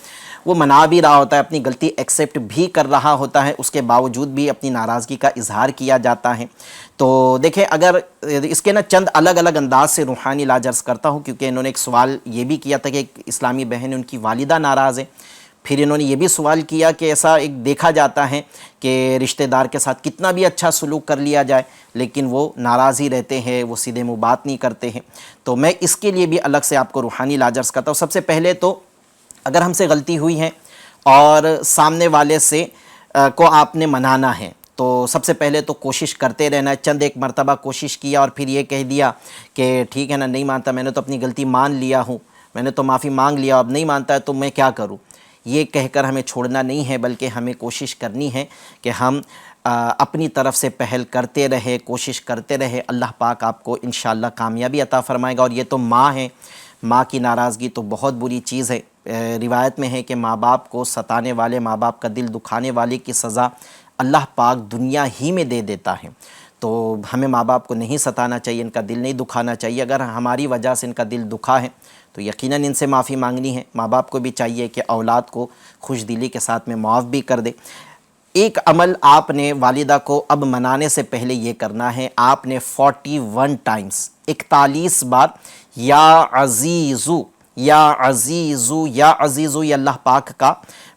Speaker 2: وہ منا بھی رہا ہوتا ہے، اپنی غلطی ایکسیپٹ بھی کر رہا ہوتا ہے، اس کے باوجود بھی اپنی ناراضگی کا اظہار کیا جاتا ہے۔ تو دیکھیں اگر اس کے چند الگ الگ انداز سے روحانی علاج عرض کرتا ہوں، کیونکہ انہوں نے ایک سوال یہ بھی کیا تھا کہ ایک اسلامی بہن ان کی والدہ ناراض ہے، پھر انہوں نے یہ بھی سوال کیا کہ ایسا ایک دیکھا جاتا ہے کہ رشتہ دار کے ساتھ کتنا بھی اچھا سلوک کر لیا جائے لیکن وہ ناراض ہی رہتے ہیں، وہ سیدھے منہ بات نہیں کرتے ہیں۔ تو میں اس کے لیے بھی الگ سے آپ کو روحانی علاج عرض کرتا ہوں۔ سب سے پہلے تو اگر ہم سے غلطی ہوئی ہے اور سامنے والے سے کو آپ نے منانا ہے تو سب سے پہلے تو کوشش کرتے رہنا ہے۔ چند ایک مرتبہ کوشش کیا اور پھر یہ کہہ دیا کہ ٹھیک ہے نا، نہیں مانتا، میں نے تو اپنی غلطی مان لیا ہوں، میں نے تو معافی مانگ لیا، اب نہیں مانتا ہے تو میں کیا کروں، یہ کہہ کر ہمیں چھوڑنا نہیں ہے، بلکہ ہمیں کوشش کرنی ہے کہ ہم اپنی طرف سے پہل کرتے رہے، کوشش کرتے رہے۔ اللہ پاک آپ کو انشاءاللہ کامیابی عطا فرمائے گا۔ اور یہ تو ماں ہے، ماں کی ناراضگی تو بہت بری چیز ہے۔ روایت میں ہے کہ ماں باپ کو ستانے والے، ماں باپ کا دل دکھانے والے کی سزا اللہ پاک دنیا ہی میں دے دیتا ہے۔ تو ہمیں ماں باپ کو نہیں ستانا چاہیے، ان کا دل نہیں دکھانا چاہیے۔ اگر ہماری وجہ سے ان کا دل دکھا ہے تو یقیناً ان سے معافی مانگنی ہے۔ ماں باپ کو بھی چاہیے کہ اولاد کو خوش دلی کے ساتھ میں معاف بھی کر دے۔ ایک عمل آپ نے والدہ کو اب منانے سے پہلے یہ کرنا ہے، آپ نے 41 ٹائمز 41 بار یا عزیزو یا عزیزو یا عزیزو، یہ اللہ پاک کا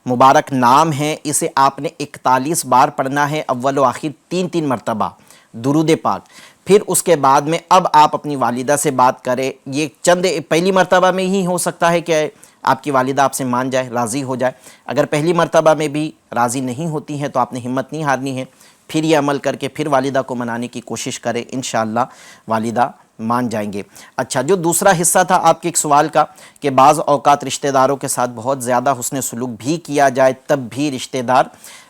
Speaker 2: مبارک نام ہے، اسے آپ نے 41 بار پڑھنا ہے، اول و آخر 3 مرتبہ درود پاک۔ پھر اس کے بعد میں اب آپ اپنی والدہ سے بات کریں۔ یہ چند پہلی مرتبہ میں ہی ہو سکتا ہے کہ آپ کی والدہ آپ سے مان جائے، راضی ہو جائے۔ اگر پہلی مرتبہ میں بھی راضی نہیں ہوتی ہیں تو آپ نے ہمت نہیں ہارنی ہے، پھر یہ عمل کر کے پھر والدہ کو منانے کی کوشش کریں، انشاءاللہ والدہ مان جائیں گے۔ اچھا، جو دوسرا حصہ تھا آپ کے ایک سوال کا کہ بعض اوقات رشتہ داروں کے ساتھ بہت زیادہ حسن سلوک بھی کیا جائے تب بھی رشتہ دار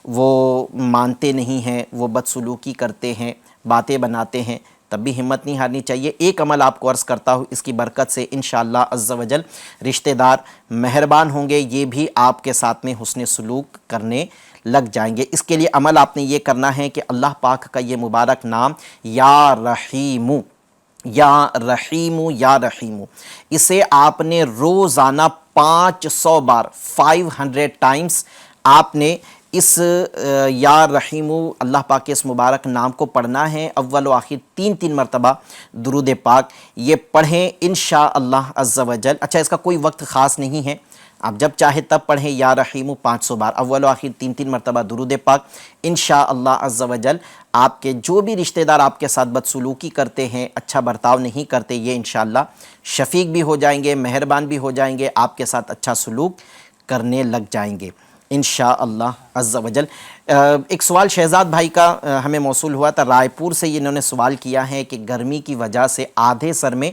Speaker 2: وہ مانتے نہیں ہیں، وہ بدسلوکی کرتے ہیں، باتیں بناتے ہیں، تب بھی ہمت نہیں ہارنی چاہیے۔ ایک عمل آپ کو عرض کرتا ہوں، اس کی برکت سے انشاءاللہ عز و جل رشتہ دار مہربان ہوں گے، یہ بھی آپ کے ساتھ میں حسن سلوک کرنے لگ جائیں گے۔ اس کے لیے عمل آپ نے یہ کرنا ہے کہ اللہ پاک کا یہ مبارک نام یا رحیمو یا رحیمو یا رحیمو، اسے آپ نے روزانہ 500 بار 500 ٹائمز آپ نے اس یا رحیمو اللہ پاک کے اس مبارک نام کو پڑھنا ہے، اول و آخر 3 مرتبہ درود پاک یہ پڑھیں انشاءاللہ عز و جل۔ اچھا، اس کا کوئی وقت خاص نہیں ہے، آپ جب چاہے تب پڑھیں یا رحیمو 500 بار، اول و آخر 3 مرتبہ درود پاک۔ انشاءاللہ عز و جل آپ کے جو بھی رشتہ دار آپ کے ساتھ بدسلوکی کرتے ہیں، اچھا برتاؤ نہیں کرتے، یہ انشاءاللہ شفیق بھی ہو جائیں گے، مہربان بھی ہو جائیں گے، آپ کے ساتھ اچھا سلوک کرنے لگ جائیں گے انشاءاللہ عز و جل۔ ایک سوال شہزاد بھائی کا ہمیں موصول ہوا تھا رائے پور سے، انہوں نے سوال کیا ہے کہ گرمی کی وجہ سے آدھے سر میں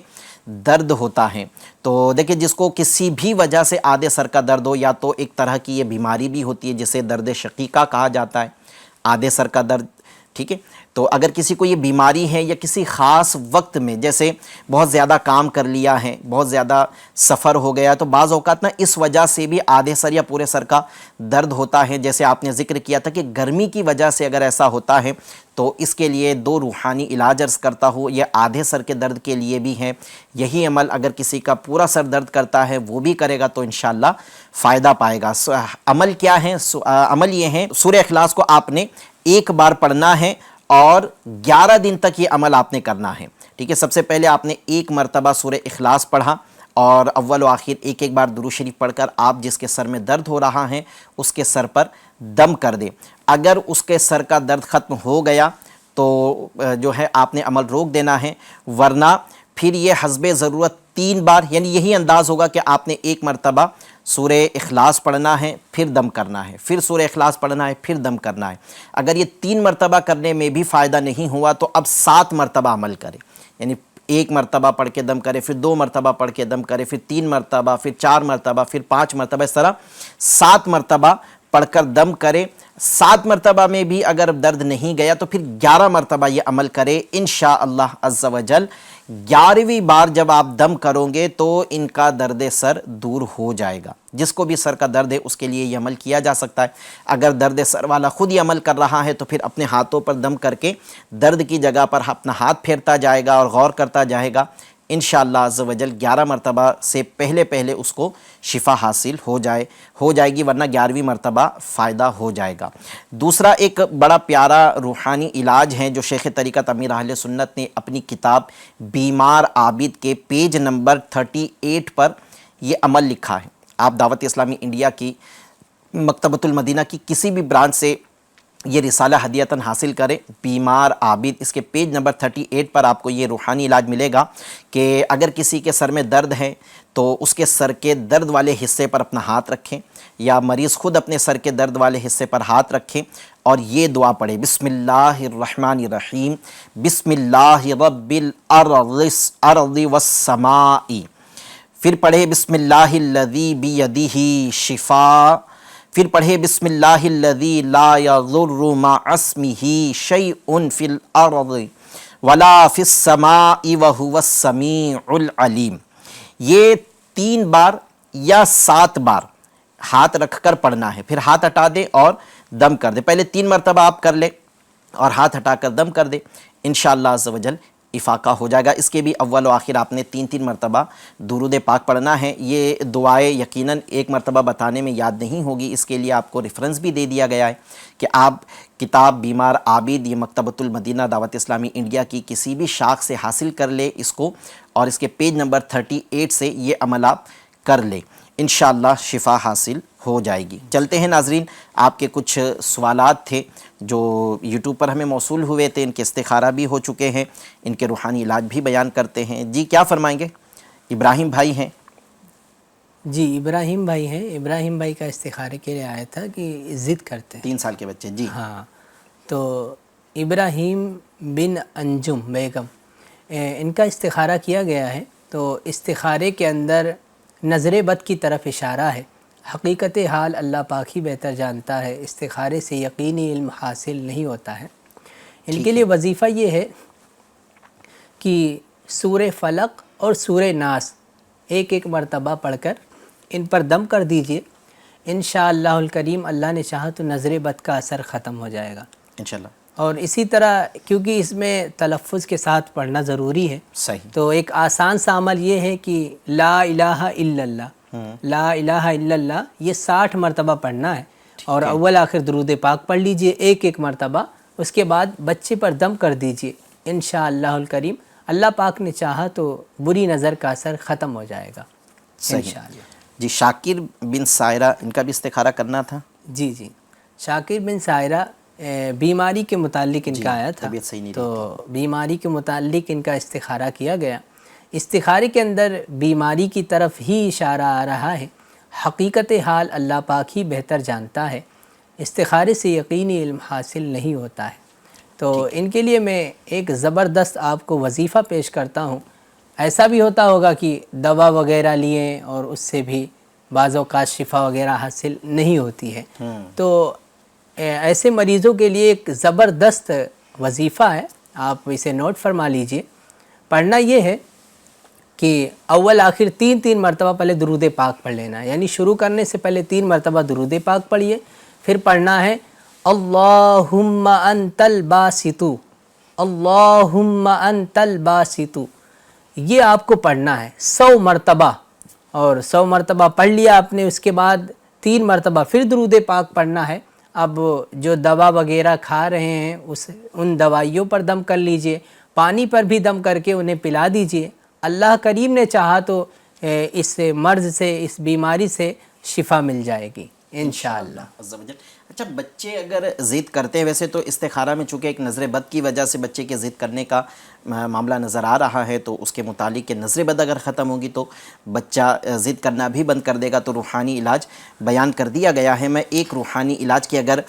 Speaker 2: درد ہوتا ہے۔ تو دیکھیں، جس کو کسی بھی وجہ سے آدھے سر کا درد ہو، یا تو ایک طرح کی یہ بیماری بھی ہوتی ہے جسے درد شقیقہ کہا جاتا ہے، آدھے سر کا درد، ٹھیک ہے۔ تو اگر کسی کو یہ بیماری ہے یا کسی خاص وقت میں جیسے بہت زیادہ کام کر لیا ہے، بہت زیادہ سفر ہو گیا، تو بعض اوقات نا اس وجہ سے بھی آدھے سر یا پورے سر کا درد ہوتا ہے، جیسے آپ نے ذکر کیا تھا کہ گرمی کی وجہ سے اگر ایسا ہوتا ہے تو اس کے لیے 2 روحانی علاج عرض کرتا ہوں۔ یہ آدھے سر کے درد کے لیے بھی ہیں، یہی عمل اگر کسی کا پورا سر درد کرتا ہے وہ بھی کرے گا تو انشاءاللہ فائدہ پائے گا۔ عمل کیا ہے؟ عمل یہ ہے، سورہ اخلاص کو آپ نے 1 بار پڑھنا ہے اور 11 دن تک یہ عمل آپ نے کرنا ہے، ٹھیک ہے۔ سب سے پہلے آپ نے 1 مرتبہ سورہ اخلاص پڑھا اور اول و آخر ایک بار درود شریف پڑھ کر آپ جس کے سر میں درد ہو رہا ہے اس کے سر پر دم کر دیں۔ اگر اس کے سر کا درد ختم ہو گیا تو جو ہے آپ نے عمل روک دینا ہے، ورنہ پھر یہ حسب ضرورت 3 بار، یعنی یہی انداز ہوگا کہ آپ نے 1 مرتبہ سورہ اخلاص پڑھنا ہے، پھر دم کرنا ہے، پھر سورہ اخلاص پڑھنا ہے، پھر دم کرنا ہے۔ اگر یہ 3 مرتبہ کرنے میں بھی فائدہ نہیں ہوا تو اب 7 مرتبہ عمل کرے، یعنی 1 مرتبہ پڑھ کے دم کرے، پھر 2 مرتبہ پڑھ کے دم کرے، پھر 3 مرتبہ، پھر 4 مرتبہ، پھر 5 مرتبہ، اس طرح 7 مرتبہ پڑھ کر دم کرے۔ 7 مرتبہ میں بھی اگر درد نہیں گیا تو پھر 11 مرتبہ یہ عمل کرے انشاءاللہ عز و جل۔ 11ویں بار جب آپ دم کرو گے تو ان کا درد سر دور ہو جائے گا۔ جس کو بھی سر کا درد ہے اس کے لیے یہ عمل کیا جا سکتا ہے۔ اگر درد سر والا خود ہی عمل کر رہا ہے تو پھر اپنے ہاتھوں پر دم کر کے درد کی جگہ پر اپنا ہاتھ پھیرتا جائے گا اور غور کرتا جائے گا انشاءاللہ عز و جل 11 مرتبہ سے پہلے اس کو شفا حاصل ہو جائے گی، ورنہ 11ویں مرتبہ فائدہ ہو جائے گا۔ دوسرا ایک بڑا پیارا روحانی علاج ہے جو شیخ طریقت امیر اہل سنت نے اپنی کتاب بیمار عابد کے پیج نمبر 38 پر یہ عمل لکھا ہے۔ آپ دعوت اسلامی انڈیا کی مکتبۃ المدینہ کی کسی بھی برانچ سے یہ رسالہ ہدیتاً حاصل کریں، بیمار عابد، اس کے پیج نمبر 38 پر آپ کو یہ روحانی علاج ملے گا کہ اگر کسی کے سر میں درد ہے تو اس کے سر کے درد والے حصے پر اپنا ہاتھ رکھیں، یا مریض خود اپنے سر کے درد والے حصے پر ہاتھ رکھیں اور یہ دعا پڑھیں، بسم اللہ الرحمن الرحیم، بسم اللہ رب الارض والسماء، پھر پڑھے بسم اللہ الذی بیدہ شفاء، پھر پڑھے بسم اللہ الذی لا یضر مع اسمہ شیء فی الارض ولا فی السماء وہو السمیع العلیم۔ یہ 3 بار یا 7 بار ہاتھ رکھ کر پڑھنا ہے، پھر ہاتھ ہٹا دیں اور دم کر دیں۔ پہلے 3 مرتبہ آپ کر لیں اور ہاتھ ہٹا کر دم کر دیں، انشاءاللہ عز و جل افاقہ ہو جائے گا۔ اس کے بھی اول و آخر آپ نے 3 مرتبہ درود پاک پڑھنا ہے۔ یہ دعائیں یقیناً ایک مرتبہ بتانے میں یاد نہیں ہوگی، اس کے لیے آپ کو ریفرنس بھی دے دیا گیا ہے کہ آپ کتاب بیمار عابد یہ مکتبۃ المدینہ دعوت اسلامی انڈیا کی کسی بھی شاخ سے حاصل کر لے اس کو، اور اس کے پیج نمبر 38 سے یہ عمل آپ کر لیں، انشاءاللہ شفا حاصل ہو جائے گی۔ چلتے ہیں ناظرین، آپ کے کچھ سوالات تھے جو یوٹیوب پر ہمیں موصول ہوئے تھے، ان کے استخارہ بھی ہو چکے ہیں، ان کے روحانی علاج بھی بیان کرتے ہیں۔ جی کیا فرمائیں گے؟ ابراہیم بھائی ہیں۔
Speaker 7: جی ابراہیم بھائی ہیں، ابراہیم بھائی کا استخارے کے لیے آیا تھا کہ ضد کرتے ہیں
Speaker 2: 3 سال کے بچے، جی
Speaker 7: ہاں، تو ابراہیم بن انجم بیگم ان کا استخارہ کیا گیا ہے، تو استخارے کے اندر نظر بد کی طرف اشارہ ہے۔ حقیقت حال اللہ پاک ہی بہتر جانتا ہے، استخارے سے یقینی علم حاصل نہیں ہوتا ہے۔ ان کے لیے وظیفہ یہ ہے کہ سورہ فلق اور سورہ ناس 1 مرتبہ پڑھ کر ان پر دم کر دیجئے، انشاءاللہ الکریم اللہ نے چاہا تو نظر بد کا اثر ختم ہو جائے گا
Speaker 2: انشاءاللہ۔
Speaker 7: اور اسی طرح کیونکہ اس میں تلفظ کے ساتھ پڑھنا ضروری ہے،
Speaker 2: صحیح،
Speaker 7: تو ایک آسان سا عمل یہ ہے کہ لا الہ الا اللہ، لا الہ الا اللہ یہ 60 مرتبہ پڑھنا ہے، اور اول آخر درود پاک پڑھ لیجئے 1 مرتبہ، اس کے بعد بچے پر دم کر دیجئے، انشاءاللہ الکریم اللہ پاک نے چاہا تو بری نظر کا اثر ختم ہو جائے گا انشاءاللہ۔
Speaker 2: جی شاکر بن سائرہ، ان کا بھی استخارہ کرنا تھا۔
Speaker 7: جی شاکر بن سائرہ بیماری کے متعلق ان کا آیا تھا،
Speaker 2: طبیعت صحیح نہیں
Speaker 7: تو بیماری کے متعلق ان کا استخارہ کیا گیا۔ استخارے کے اندر بیماری کی طرف ہی اشارہ آ رہا ہے، حقیقت حال اللہ پاک ہی بہتر جانتا ہے، استخارے سے یقینی علم حاصل نہیں ہوتا ہے۔ تو ان کے لیے میں ایک زبردست آپ کو وظیفہ پیش کرتا ہوں۔ ایسا بھی ہوتا ہوگا کہ دوا وغیرہ لیے اور اس سے بھی بعض اوقات شفا وغیرہ حاصل نہیں ہوتی ہے، تو ایسے مریضوں کے لیے ایک زبردست وظیفہ ہے، آپ اسے نوٹ فرما لیجئے۔ پڑھنا یہ ہے کہ اول آخر 3 مرتبہ پہلے درود پاک پڑھ لینا ہے، یعنی شروع کرنے سے پہلے 3 مرتبہ درود پاک پڑھیے، پھر پڑھنا ہے اللہم انت الباسط، اللہم انت الباسط، یہ آپ کو پڑھنا ہے 100 مرتبہ، اور 100 مرتبہ پڑھ لیا آپ نے، اس کے بعد 3 مرتبہ پھر درود پاک پڑھنا ہے۔ اب جو دوا وغیرہ کھا رہے ہیں ان دوائیوں پر دم کر لیجئے، پانی پر بھی دم کر کے انہیں پلا دیجئے، اللہ کریم نے چاہا تو اس مرض سے، اس بیماری سے شفا مل جائے گی انشاءاللہ۔
Speaker 2: اچھا بچے اگر ضد کرتے ہیں، ویسے تو استخارہ میں چونکہ ایک نظر بد کی وجہ سے بچے کے ضد کرنے کا معاملہ نظر آ رہا ہے، تو اس کے متعلق کہ نظر بد اگر ختم ہوگی تو بچہ ضد کرنا بھی بند کر دے گا، تو روحانی علاج بیان کر دیا گیا ہے۔ میں ایک روحانی علاج کی اگر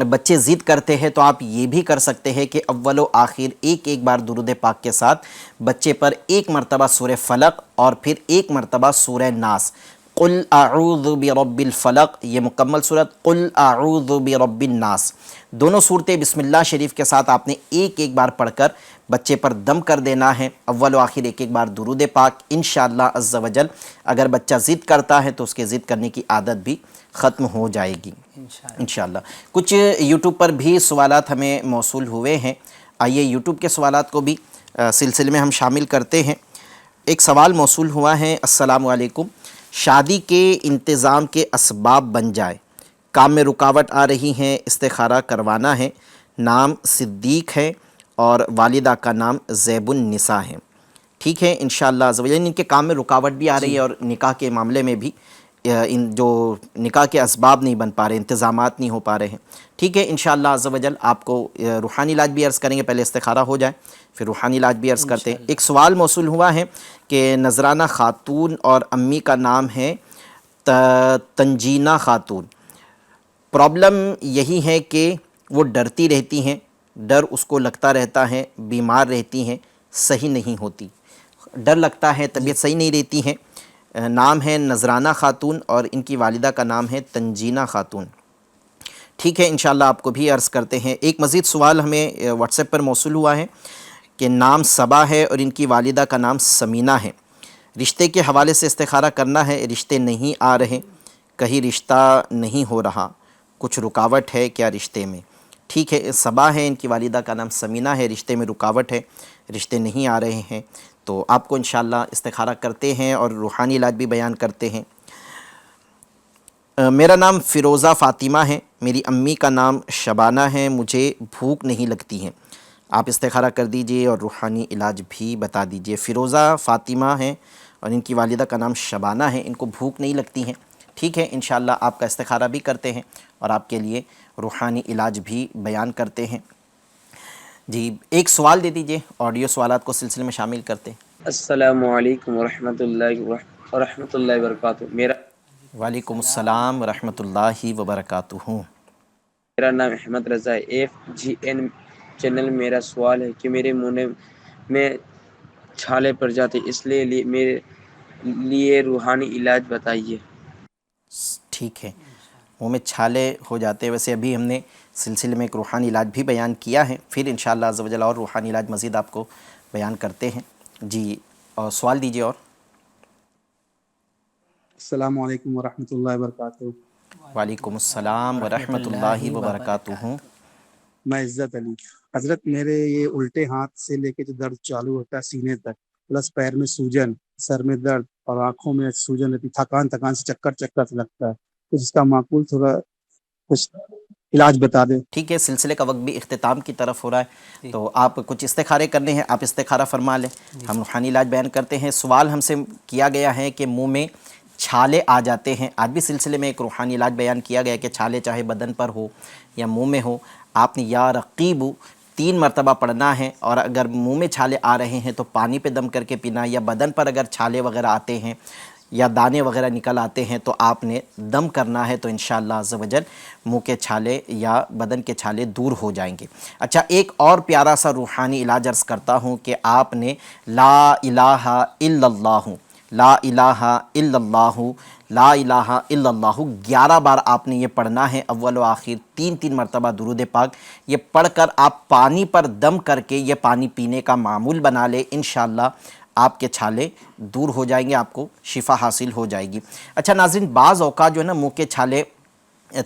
Speaker 2: بچے ضد کرتے ہیں تو آپ یہ بھی کر سکتے ہیں کہ اول و آخر ایک بار درود پاک کے ساتھ بچے پر 1 مرتبہ سورہ فلق اور پھر 1 مرتبہ سورہ ناس، قل اعوذ برب الفلق، یہ مکمل صورت، قل اعوذ برب الناس، دونوں صورتیں بسم اللہ شریف کے ساتھ آپ نے ایک بار پڑھ کر بچے پر دم کر دینا ہے، اول و آخر ایک بار درود پاک، انشاءاللہ عز و جل اگر بچہ ضد کرتا ہے تو اس کے ضد کرنے کی عادت بھی ختم ہو جائے گی انشاءاللہ۔ کچھ یوٹیوب پر بھی سوالات ہمیں موصول ہوئے ہیں، آئیے یوٹیوب کے سوالات کو بھی سلسلے میں ہم شامل کرتے ہیں۔ ایک سوال موصول ہوا ہے، السلام علیکم، شادی کے انتظام کے اسباب بن جائے، کام میں رکاوٹ آ رہی ہیں، استخارہ کروانا ہے، نام صدیق ہے اور والدہ کا نام زیب النساء ہے، ٹھیک ہے انشاءاللہ عز و جل۔ ان کے کام میں رکاوٹ بھی آ رہی ہے اور نکاح کے معاملے میں بھی ان جو نکاح کے اسباب نہیں بن پا رہے، انتظامات نہیں ہو پا رہے ہیں، ٹھیک ہے انشاءاللہ عز و جل آپ کو روحانی علاج بھی عرض کریں گے، پہلے استخارہ ہو جائے پھر روحانی علاج بھی عرض کرتے ہیں۔ ایک سوال موصول ہوا ہے کہ نذرانہ خاتون اور امی کا نام ہے تنجینہ خاتون، پرابلم یہی ہے کہ وہ ڈرتی رہتی ہیں، ڈر اس کو لگتا رہتا ہے، بیمار رہتی ہیں، صحیح نہیں ہوتی، ڈر لگتا ہے، طبیعت صحیح نہیں رہتی ہے۔ نام ہے نذرانہ خاتون اور ان کی والدہ کا نام ہے تنجینہ خاتون، ٹھیک ہے انشاءاللہ آپ کو بھی عرض کرتے ہیں۔ ایک مزید سوال ہمیں واٹس ایپ پر موصول ہوا ہے کہ نام صبا ہے اور ان کی والدہ کا نام سمینہ ہے، رشتے کے حوالے سے استخارہ کرنا ہے، رشتے نہیں آ رہے، کہیں رشتہ نہیں ہو رہا، کچھ رکاوٹ ہے کیا رشتے میں؟ ٹھیک ہے، صبا ہے، ان کی والدہ کا نام سمینہ ہے، رشتے میں رکاوٹ ہے، رشتے نہیں آ رہے ہیں، تو آپ کو انشاءاللہ استخارہ کرتے ہیں اور روحانی علاج بھی بیان کرتے ہیں۔ میرا نام فیروزہ فاطمہ ہے، میری امی کا نام شبانہ ہے، مجھے بھوک نہیں لگتی ہے، آپ استخارہ کر دیجئے اور روحانی علاج بھی بتا دیجئے۔ فیروزہ فاطمہ ہیں اور ان کی والدہ کا نام شبانہ ہے، ان کو بھوک نہیں لگتی ہے، ٹھیک ہے انشاءاللہ آپ کا استخارہ بھی کرتے ہیں اور آپ کے لیے روحانی علاج بھی بیان کرتے ہیں۔ جی ایک سوال دے دیجئے، آڈیو سوالات کو سلسلے میں شامل کرتے ہیں۔
Speaker 11: السلام علیکم ورحمۃ اللہ وبرکاتہ۔
Speaker 2: وعلیکم السلام ورحمۃ اللہ وبرکاتہ۔
Speaker 11: میرا نام احمد رضا ہے، FGN چینل۔ میرا سوال ہے کہ میرے منہ میں چھالے پڑ جاتے، اس لیے میرے لیے روحانی علاج بتائیے۔
Speaker 2: ٹھیک ہے، منہ میں چھالے ہو جاتے ہیں، ویسے ابھی ہم نے سلسلے میں ایک روحانی علاج بھی بیان کیا ہے، پھر انشاءاللہ عز و جل اور روحانی علاج مزید آپ کو بیان کرتے ہیں۔ جی اور سوال دیجئے۔ اور
Speaker 12: السلام علیکم ورحمۃ اللہ وبرکاتہ۔
Speaker 2: وعلیکم السلام ورحمۃ اللہ وبرکاتہ۔
Speaker 12: میں عزت علی۔ حضرت میرے یہ الٹے ہاتھ سے لے کے جو درد چالو ہوتا ہے سینے تک، پلس پیر میں سوجن، سر میں درد اور آنکھوں میں سوجن رہتی، تھکان سے چکر سے لگتا ہے، تو اس کا معقول تھوڑا کچھ علاج بتا دیں۔
Speaker 2: ٹھیک ہے، سلسلے کا وقت بھی اختتام کی طرف ہو رہا ہے، تو آپ کچھ استخارے کرنے ہیں، آپ استخارہ فرما لیں، ہم روحانی علاج بیان کرتے ہیں۔ سوال ہم سے کیا گیا ہے کہ منہ میں چھالے آ جاتے ہیں، آج بھی سلسلے میں ایک روحانی علاج بیان کیا گیا کہ چھالے چاہے بدن پر ہو یا منہ میں ہو، آپ نے یا رقیب 3 مرتبہ پڑھنا ہے، اور اگر منہ میں چھالے آ رہے ہیں تو پانی پہ دم کر کے پینا، یا بدن پر اگر چھالے وغیرہ آتے ہیں یا دانے وغیرہ نکل آتے ہیں تو آپ نے دم کرنا ہے، تو انشاءاللہ عز و جل منہ کے چھالے یا بدن کے چھالے دور ہو جائیں گے۔ اچھا ایک اور پیارا سا روحانی علاج عرض کرتا ہوں کہ آپ نے لا الہ الا اللہ، لا الہ الا اللہ، لا الہ الا اللہ 11 بار آپ نے یہ پڑھنا ہے، اول و آخر 3 مرتبہ درود پاک، یہ پڑھ کر آپ پانی پر دم کر کے یہ پانی پینے کا معمول بنا لے، انشاءاللہ آپ کے چھالے دور ہو جائیں گے، آپ کو شفا حاصل ہو جائے گی۔ اچھا ناظرین، بعض اوقات جو ہے نا منہ کے چھالے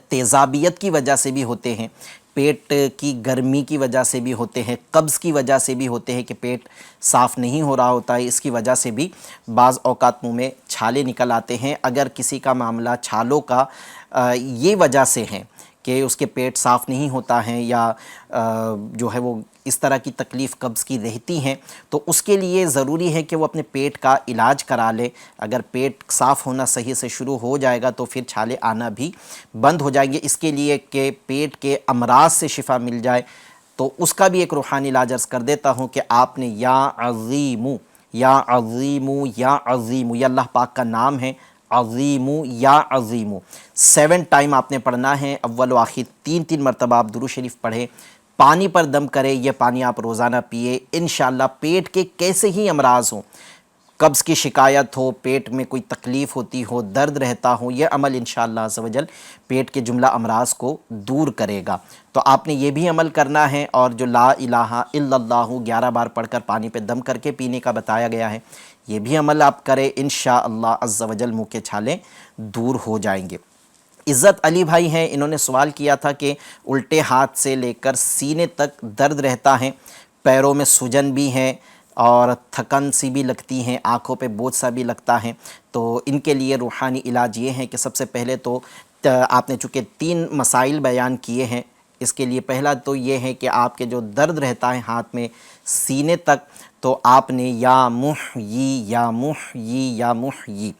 Speaker 2: تیزابیت کی وجہ سے بھی ہوتے ہیں، پیٹ کی گرمی کی وجہ سے بھی ہوتے ہیں، قبض کی وجہ سے بھی ہوتے ہیں کہ پیٹ صاف نہیں ہو رہا ہوتا ہے، اس کی وجہ سے بھی بعض اوقات منہ میں چھالے نکل آتے ہیں۔ اگر کسی کا معاملہ چھالوں کا یہ وجہ سے ہے کہ اس کے پیٹ صاف نہیں ہوتا ہے یا جو ہے وہ اس طرح کی تکلیف قبض کی رہتی ہیں، تو اس کے لیے ضروری ہے کہ وہ اپنے پیٹ کا علاج کرا لے۔ اگر پیٹ صاف ہونا صحیح سے شروع ہو جائے گا تو پھر چھالے آنا بھی بند ہو جائیں گے۔ اس کے لیے کہ پیٹ کے امراض سے شفا مل جائے تو اس کا بھی ایک روحانی علاج عرض کر دیتا ہوں کہ آپ نے یا عظیم، یا عظیم، یا عظیم، یہ اللہ پاک کا نام ہے، عظیم یا عظیم 7 ٹائم آپ نے پڑھنا ہے، اول و آخر 3 مرتبہ آپ درود شریف پڑھیں، پانی پر دم کرے، یہ پانی آپ روزانہ پیے، انشاءاللہ پیٹ کے کیسے ہی امراض ہوں، قبض کی شکایت ہو، پیٹ میں کوئی تکلیف ہوتی ہو، درد رہتا ہو، یہ عمل انشاءاللہ عز و جل پیٹ کے جملہ امراض کو دور کرے گا۔ تو آپ نے یہ بھی عمل کرنا ہے، اور جو لا الہ الا اللہ 11 بار پڑھ کر پانی پہ دم کر کے پینے کا بتایا گیا ہے، یہ بھی عمل آپ کریں، انشاءاللہ عز و جل منہ کے چھالے دور ہو جائیں گے۔ عزت علی بھائی ہیں، انہوں نے سوال کیا تھا کہ الٹے ہاتھ سے لے کر سینے تک درد رہتا ہے، پیروں میں سجن بھی ہے، اور تھکن سی بھی لگتی ہیں، آنکھوں پہ بوجھ سا بھی لگتا ہے، تو ان کے لیے روحانی علاج یہ ہے کہ سب سے پہلے تو آپ نے چونکہ 3 مسائل بیان کیے ہیں، اس کے لیے پہلا تو یہ ہے کہ آپ کے جو درد رہتا ہے ہاتھ میں سینے تک، تو آپ نے یا محیی یا محیی یا محیی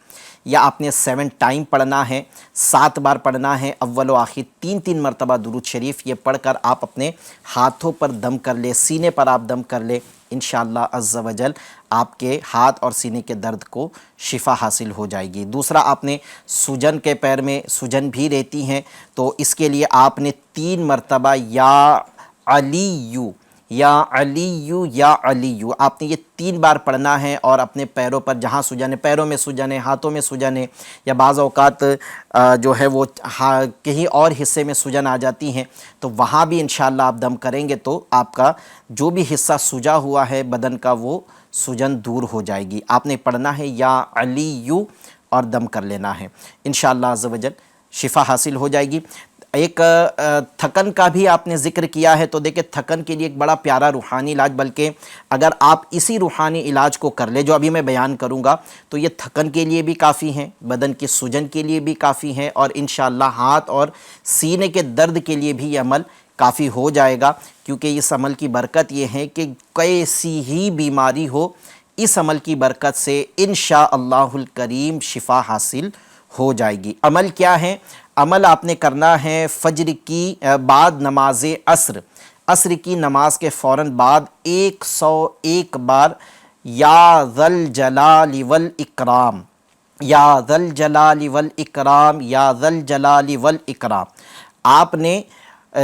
Speaker 2: یا آپ نے 7 ٹائم پڑھنا ہے، 7 بار پڑھنا ہے، اول و آخر 3 مرتبہ درود شریف یہ پڑھ کر آپ اپنے ہاتھوں پر دم کر لے، سینے پر آپ دم کر لے، انشاءاللہ عز و جل آپ کے ہاتھ اور سینے کے درد کو شفا حاصل ہو جائے گی۔ دوسرا، آپ نے سوجن کے پیر میں سوجن بھی رہتی ہیں، تو اس کے لیے آپ نے 3 مرتبہ یا علیو یا علیو یا علیو آپ نے یہ 3 بار پڑھنا ہے، اور اپنے پیروں پر جہاں سوجن ہے، پیروں میں سوجن ہے، ہاتھوں میں سوجن ہے، یا بعض اوقات جو ہے وہ کہیں اور حصے میں سوجن آ جاتی ہیں، تو وہاں بھی انشاءاللہ آپ دم کریں گے تو آپ کا جو بھی حصہ سجا ہوا ہے بدن کا وہ سوجن دور ہو جائے گی۔ آپ نے پڑھنا ہے یا علیو اور دم کر لینا ہے، انشاءاللہ عز و جل شفا حاصل ہو جائے گی۔ ایک تھکن کا بھی آپ نے ذکر کیا ہے، تو دیکھیں تھکن کے لیے ایک بڑا پیارا روحانی علاج، بلکہ اگر آپ اسی روحانی علاج کو کر لیں جو ابھی میں بیان کروں گا تو یہ تھکن کے لیے بھی کافی ہیں، بدن کی سوجن کے لیے بھی کافی ہیں، اور انشاءاللہ ہاتھ اور سینے کے درد کے لیے بھی یہ عمل کافی ہو جائے گا، کیونکہ اس عمل کی برکت یہ ہے کہ کیسی ہی بیماری ہو اس عمل کی برکت سے انشاءاللہ الکریم شفا حاصل ہو جائے گی۔ عمل کیا ہے؟ عمل آپ نے کرنا ہے فجر کی بعد نماز عصر کی نماز کے فوراً بعد 101 بار یا ذا الجلال والاکرام، یا ذا الجلال والاکرام، یا ذا الجلال والاکرام آپ نے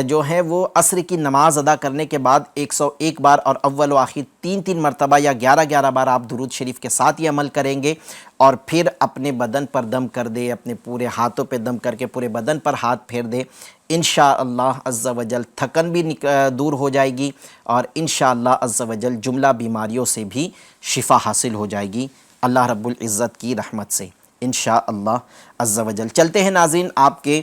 Speaker 2: جو ہے وہ عصر کی نماز ادا کرنے کے بعد 101 بار اور اول و آخر 3 مرتبہ یا 11 بار آپ درود شریف کے ساتھ یہ عمل کریں گے، اور پھر اپنے بدن پر دم کر دے، اپنے پورے ہاتھوں پہ دم کر کے پورے بدن پر ہاتھ پھیر دے، انشاءاللہ عز و جل تھکن بھی دور ہو جائے گی، اور انشاءاللہ عز و جل جملہ بیماریوں سے بھی شفا حاصل ہو جائے گی اللہ رب العزت کی رحمت سے انشاءاللہ عز و جل۔ چلتے ہیں ناظرین، آپ کے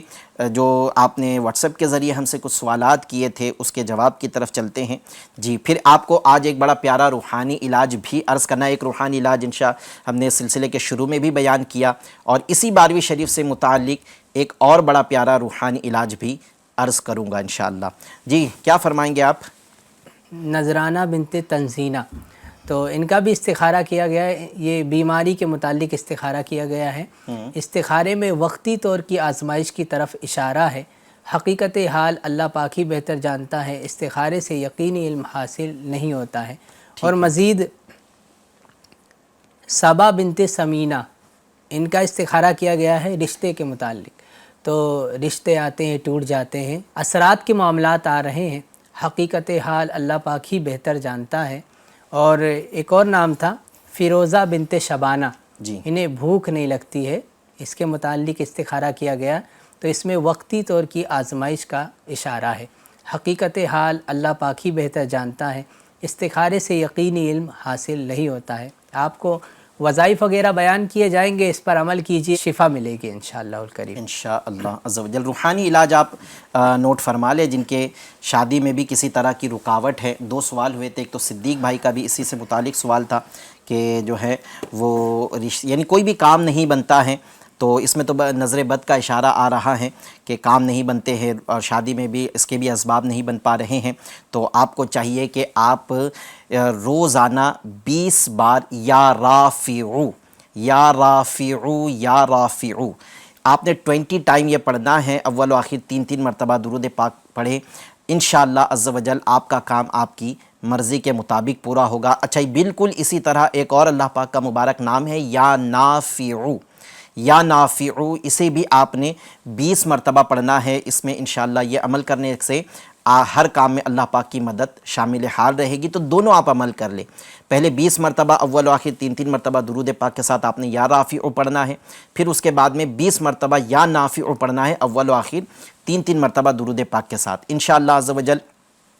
Speaker 2: جو آپ نے واٹس ایپ کے ذریعے ہم سے کچھ سوالات کیے تھے اس کے جواب کی طرف چلتے ہیں۔ جی، پھر آپ کو آج ایک بڑا پیارا روحانی علاج بھی عرض کرنا ہے۔ ایک روحانی علاج ہم نے سلسلے کے شروع میں بھی بیان کیا، اور اسی 12ویں شریف سے متعلق ایک اور بڑا پیارا روحانی علاج بھی عرض کروں گا انشاءاللہ۔ جی، کیا فرمائیں گے آپ؟
Speaker 7: نذرانہ بنت تنزینہ، تو ان کا بھی استخارہ کیا گیا ہے، یہ بیماری کے متعلق استخارہ کیا گیا ہے۔ استخارے میں وقتی طور کی آزمائش کی طرف اشارہ ہے، حقیقت حال اللہ پاک ہی بہتر جانتا ہے، استخارے سے یقینی علم حاصل نہیں ہوتا ہے۔ اور مزید صبا بنت سمینہ، ان کا استخارہ کیا گیا ہے رشتے کے متعلق، تو رشتے آتے ہیں ٹوٹ جاتے ہیں، اثرات کے معاملات آ رہے ہیں، حقیقت حال اللہ پاک ہی بہتر جانتا ہے۔ اور ایک اور نام تھا فیروزہ بنت شبانہ،
Speaker 2: جی،
Speaker 7: انہیں بھوک نہیں لگتی ہے، اس کے متعلق استخارہ کیا گیا، تو اس میں وقتی طور کی آزمائش کا اشارہ ہے، حقیقت حال اللہ پاک ہی بہتر جانتا ہے، استخارے سے یقینی علم حاصل نہیں ہوتا ہے۔ آپ کو وظائف وغیرہ بیان کیے جائیں گے، اس پر عمل کیجیے، شفا ملے گی انشاءاللہ الکریم۔
Speaker 2: انشاءاللہ عز و جل روحانی علاج آپ نوٹ فرما لیں، جن کے شادی میں بھی کسی طرح کی رکاوٹ ہے۔ 2 سوال ہوئے تھے، ایک تو صدیق بھائی کا بھی اسی سے متعلق سوال تھا کہ جو ہے وہ یعنی کوئی بھی کام نہیں بنتا ہے، تو اس میں تو نظر بد کا اشارہ آ رہا ہے کہ کام نہیں بنتے ہیں، اور شادی میں بھی اس کے بھی اسباب نہیں بن پا رہے ہیں، تو آپ کو چاہیے کہ آپ روزانہ 20 بار یا رافعو یا رافعو یا رافعو آپ نے 20 ٹائم یہ پڑھنا ہے، اول و آخر 3 مرتبہ درود پاک پڑھیں، انشاءاللہ عز و جل آپ کا کام آپ کی مرضی کے مطابق پورا ہوگا۔ اچھا، بالکل اسی طرح ایک اور اللہ پاک کا مبارک نام ہے یا نافعو، یا نافعو، اسے بھی آپ نے 20 مرتبہ پڑھنا ہے۔ اس میں انشاءاللہ یہ عمل کرنے سے ہر کام میں اللہ پاک کی مدد شامل حال رہے گی، تو دونوں آپ عمل کر لیں۔ پہلے 20 مرتبہ اول و آخر 3 مرتبہ درود پاک کے ساتھ آپ نے یا رافعو پڑھنا ہے، پھر اس کے بعد میں 20 مرتبہ یا نافعو پڑھنا ہے اول و آخر 3 مرتبہ درود پاک کے ساتھ۔ انشاءاللہ عز و جل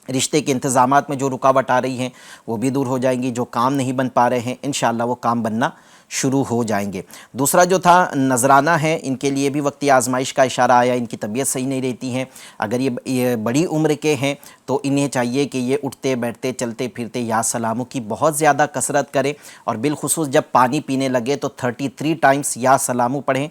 Speaker 2: رشتے کے انتظامات میں جو رکاوٹ آ رہی ہیں وہ بھی دور ہو جائیں گی، جو کام نہیں بن پا رہے ہیں انشاءاللہ وہ کام بننا شروع ہو جائیں گے۔ دوسرا جو تھا نذرانہ ہے، ان کے لیے بھی وقتی آزمائش کا اشارہ آیا، ان کی طبیعت صحیح نہیں رہتی ہیں، اگر یہ بڑی عمر کے ہیں تو انہیں چاہیے کہ یہ اٹھتے بیٹھتے چلتے پھرتے یا سلاموں کی بہت زیادہ کثرت کریں، اور بالخصوص جب پانی پینے لگے تو 33 ٹائمز یا سلاموں پڑھیں،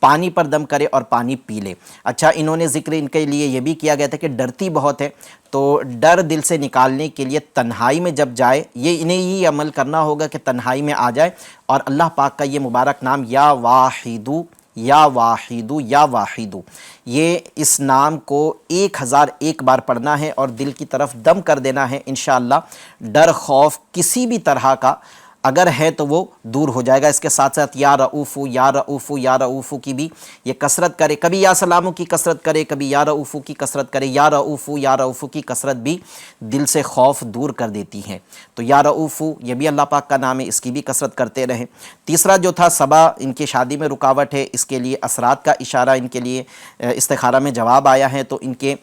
Speaker 2: پانی پر دم کرے اور پانی پی لے۔ اچھا، انہوں نے ذکر ان کے لیے یہ بھی کیا گیا تھا کہ ڈرتی بہت ہے، تو ڈر دل سے نکالنے کے لیے تنہائی میں جب جائے، یہ انہیں ہی عمل کرنا ہوگا کہ تنہائی میں آ جائے اور اللہ پاک کا یہ مبارک نام یا واحدو یا واحدو یا واحدو، یہ اس نام کو 1001 بار پڑھنا ہے اور دل کی طرف دم کر دینا ہے۔ انشاءاللہ ڈر خوف کسی بھی طرح کا اگر ہے تو وہ دور ہو جائے گا۔ اس کے ساتھ ساتھ یا رؤوفو یا رؤوفو یا رؤوفو کی بھی یہ کثرت کرے، کبھی یا سلاموں کی کثرت کرے، کبھی یا رؤوفو کی کثرت کرے۔ یا رؤوفو کی کثرت بھی دل سے خوف دور کر دیتی ہیں، تو یا رؤوفو یہ بھی اللہ پاک کا نام ہے، اس کی بھی کثرت کرتے رہیں۔ تیسرا جو تھا صبا، ان کی شادی میں رکاوٹ ہے، اس کے لیے اثرات کا اشارہ ان کے لیے استخارہ میں جواب آیا ہے، تو ان کے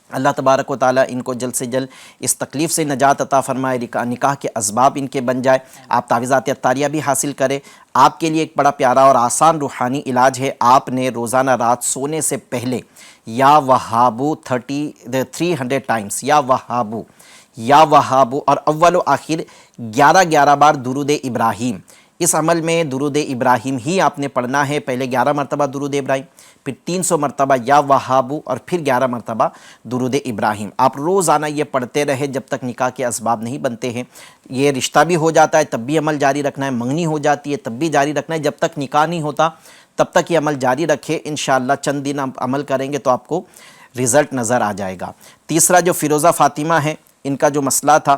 Speaker 2: اللہ تبارک و تعالیٰ ان کو جلد سے جلد اس تکلیف سے نجات عطا فرمائے، نکاح کے اسباب ان کے بن جائے۔ آپ تعویذات عطاریہ بھی حاصل کریں۔ آپ کے لیے ایک بڑا پیارا اور آسان روحانی علاج ہے، آپ نے روزانہ رات سونے سے پہلے یا وہابو 300 ٹائمز یا وہابو اور اول و آخر 11 بار درود ابراہیم۔ اس عمل میں درود ابراہیم ہی آپ نے پڑھنا ہے، پہلے 11 مرتبہ درود ابراہیم، پھر 300 مرتبہ یا وہابو اور پھر 11 مرتبہ درود ابراہیم۔ آپ روزانہ یہ پڑھتے رہے جب تک نکاح کے اسباب نہیں بنتے ہیں۔ یہ رشتہ بھی ہو جاتا ہے تب بھی عمل جاری رکھنا ہے، منگنی ہو جاتی ہے تب بھی جاری رکھنا ہے، جب تک نکاح نہیں ہوتا تب تک یہ عمل جاری رکھے۔ انشاءاللہ چند دن عمل کریں گے تو آپ کو رزلٹ نظر آ جائے گا۔ تیسرا جو فیروزہ فاطمہ ہے، ان کا جو مسئلہ تھا،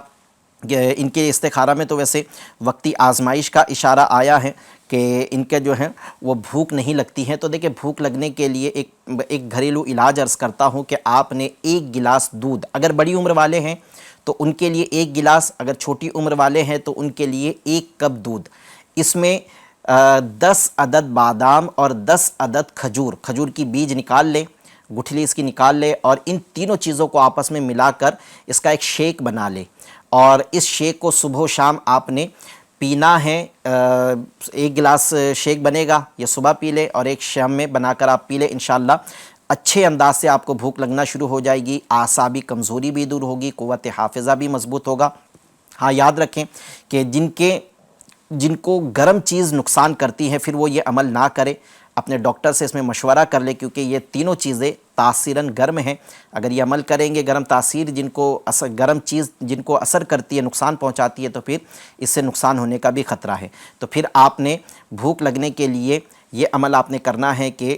Speaker 2: ان کے استخارہ میں تو ویسے وقتی آزمائش کا اشارہ آیا ہے کہ ان کے جو ہیں وہ بھوک نہیں لگتی ہے، تو دیکھیں بھوک لگنے کے لیے ایک گھریلو علاج عرض کرتا ہوں کہ آپ نے 1 گلاس دودھ، اگر بڑی عمر والے ہیں تو ان کے لیے 1 گلاس، اگر چھوٹی عمر والے ہیں تو ان کے لیے 1 کپ دودھ، اس میں 10 عدد بادام اور 10 عدد کھجور کی بیج نکال لیں، گٹھلی اس کی نکال لے، اور ان تینوں چیزوں کو آپس میں ملا کر اس کا ایک شیک بنا لے، اور اس شیک کو صبح و شام آپ نے پینا ہے۔ 1 گلاس شیک بنے گا، یہ صبح پی لے اور ایک شام میں بنا کر آپ پی لے، انشاءاللہ اچھے انداز سے آپ کو بھوک لگنا شروع ہو جائے گی، اعصابی کمزوری بھی دور ہوگی، قوت حافظہ بھی مضبوط ہوگا۔ ہاں یاد رکھیں کہ جن کو گرم چیز نقصان کرتی ہے پھر وہ یہ عمل نہ کرے، اپنے ڈاکٹر سے اس میں مشورہ کر لے، کیونکہ یہ تینوں چیزیں تاثیراً گرم ہیں۔ اگر یہ عمل کریں گے، گرم تاثیر گرم چیز جن کو اثر کرتی ہے، نقصان پہنچاتی ہے، تو پھر اس سے نقصان ہونے کا بھی خطرہ ہے۔ تو پھر آپ نے بھوک لگنے کے لیے یہ عمل آپ نے کرنا ہے کہ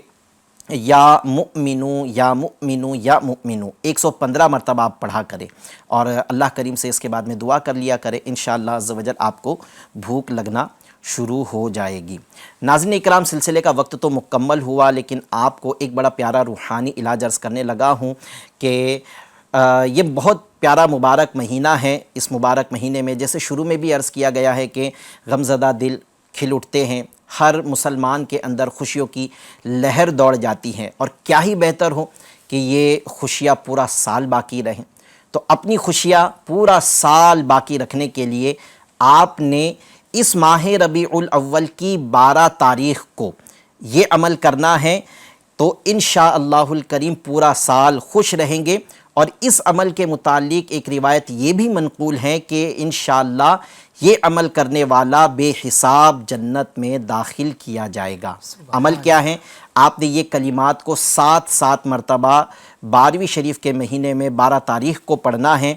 Speaker 2: یا مؤمنو یا مؤمنو یا مؤمنو 115 مرتبہ آپ پڑھا کریں، اور اللہ کریم سے اس کے بعد میں دعا کر لیا کریں، انشاءاللہ عز و جل آپ کو بھوک لگنا شروع ہو جائے گی۔ ناظرین اکرام، سلسلے کا وقت تو مکمل ہوا، لیکن آپ کو ایک بڑا پیارا روحانی علاج عرض کرنے لگا ہوں کہ یہ بہت پیارا مبارک مہینہ ہے۔ اس مبارک مہینے میں جیسے شروع میں بھی عرض کیا گیا ہے کہ غمزدہ دل کھل اٹھتے ہیں، ہر مسلمان کے اندر خوشیوں کی لہر دوڑ جاتی ہے، اور کیا ہی بہتر ہو کہ یہ خوشیاں پورا سال باقی رہیں۔ تو اپنی خوشیاں پورا سال باقی رکھنے کے لیے آپ نے اس ماہ ربیع الاول کی 12 تاریخ کو یہ عمل کرنا ہے، تو انشاءاللہ الکریم پورا سال خوش رہیں گے۔ اور اس عمل کے متعلق ایک روایت یہ بھی منقول ہے کہ انشاءاللہ یہ عمل کرنے والا بے حساب جنت میں داخل کیا جائے گا۔ عمل کیا ہے؟ آپ نے یہ کلمات کو 7 مرتبہ 12ویں شریف کے مہینے میں 12 تاریخ کو پڑھنا ہے۔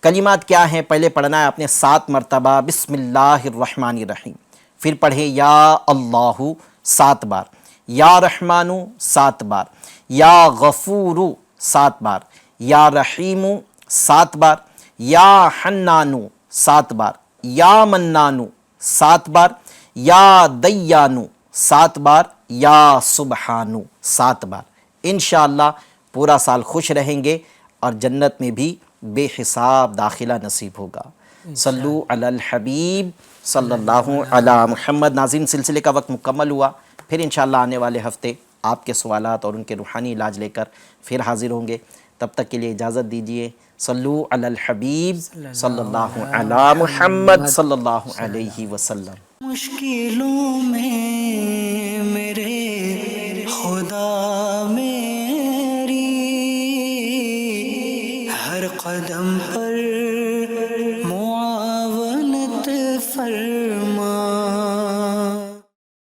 Speaker 2: کلمات کیا ہیں؟ پہلے پڑھنا ہے آپ نے 7 مرتبہ بسم اللہ الرحمن الرحیم، پھر پڑھیں یا اللہ 7 بار، یا رحمان 7 بار، یا غفور 7 بار، یا رحیم 7 بار، یا حنان 7 بار، یا منان 7 بار، یا دیان 7 بار، یا سبحان 7 بار۔ انشاءاللہ پورا سال خوش رہیں گے اور جنت میں بھی بے حساب داخلہ نصیب ہوگا۔ صلو علی الحبیب صلی اللہ علی محمد۔ ناظرین سلسلے کا وقت مکمل ہوا، پھر انشاءاللہ آنے والے ہفتے آپ کے سوالات اور ان کے روحانی علاج لے کر پھر حاضر ہوں گے۔ تب تک کے لیے اجازت دیجیے. صلو علی الحبیب صلی اللہ علی محمد صلی اللہ علیہ وسلم.
Speaker 1: مشکلوں میں میرے خدا میری ہر قدم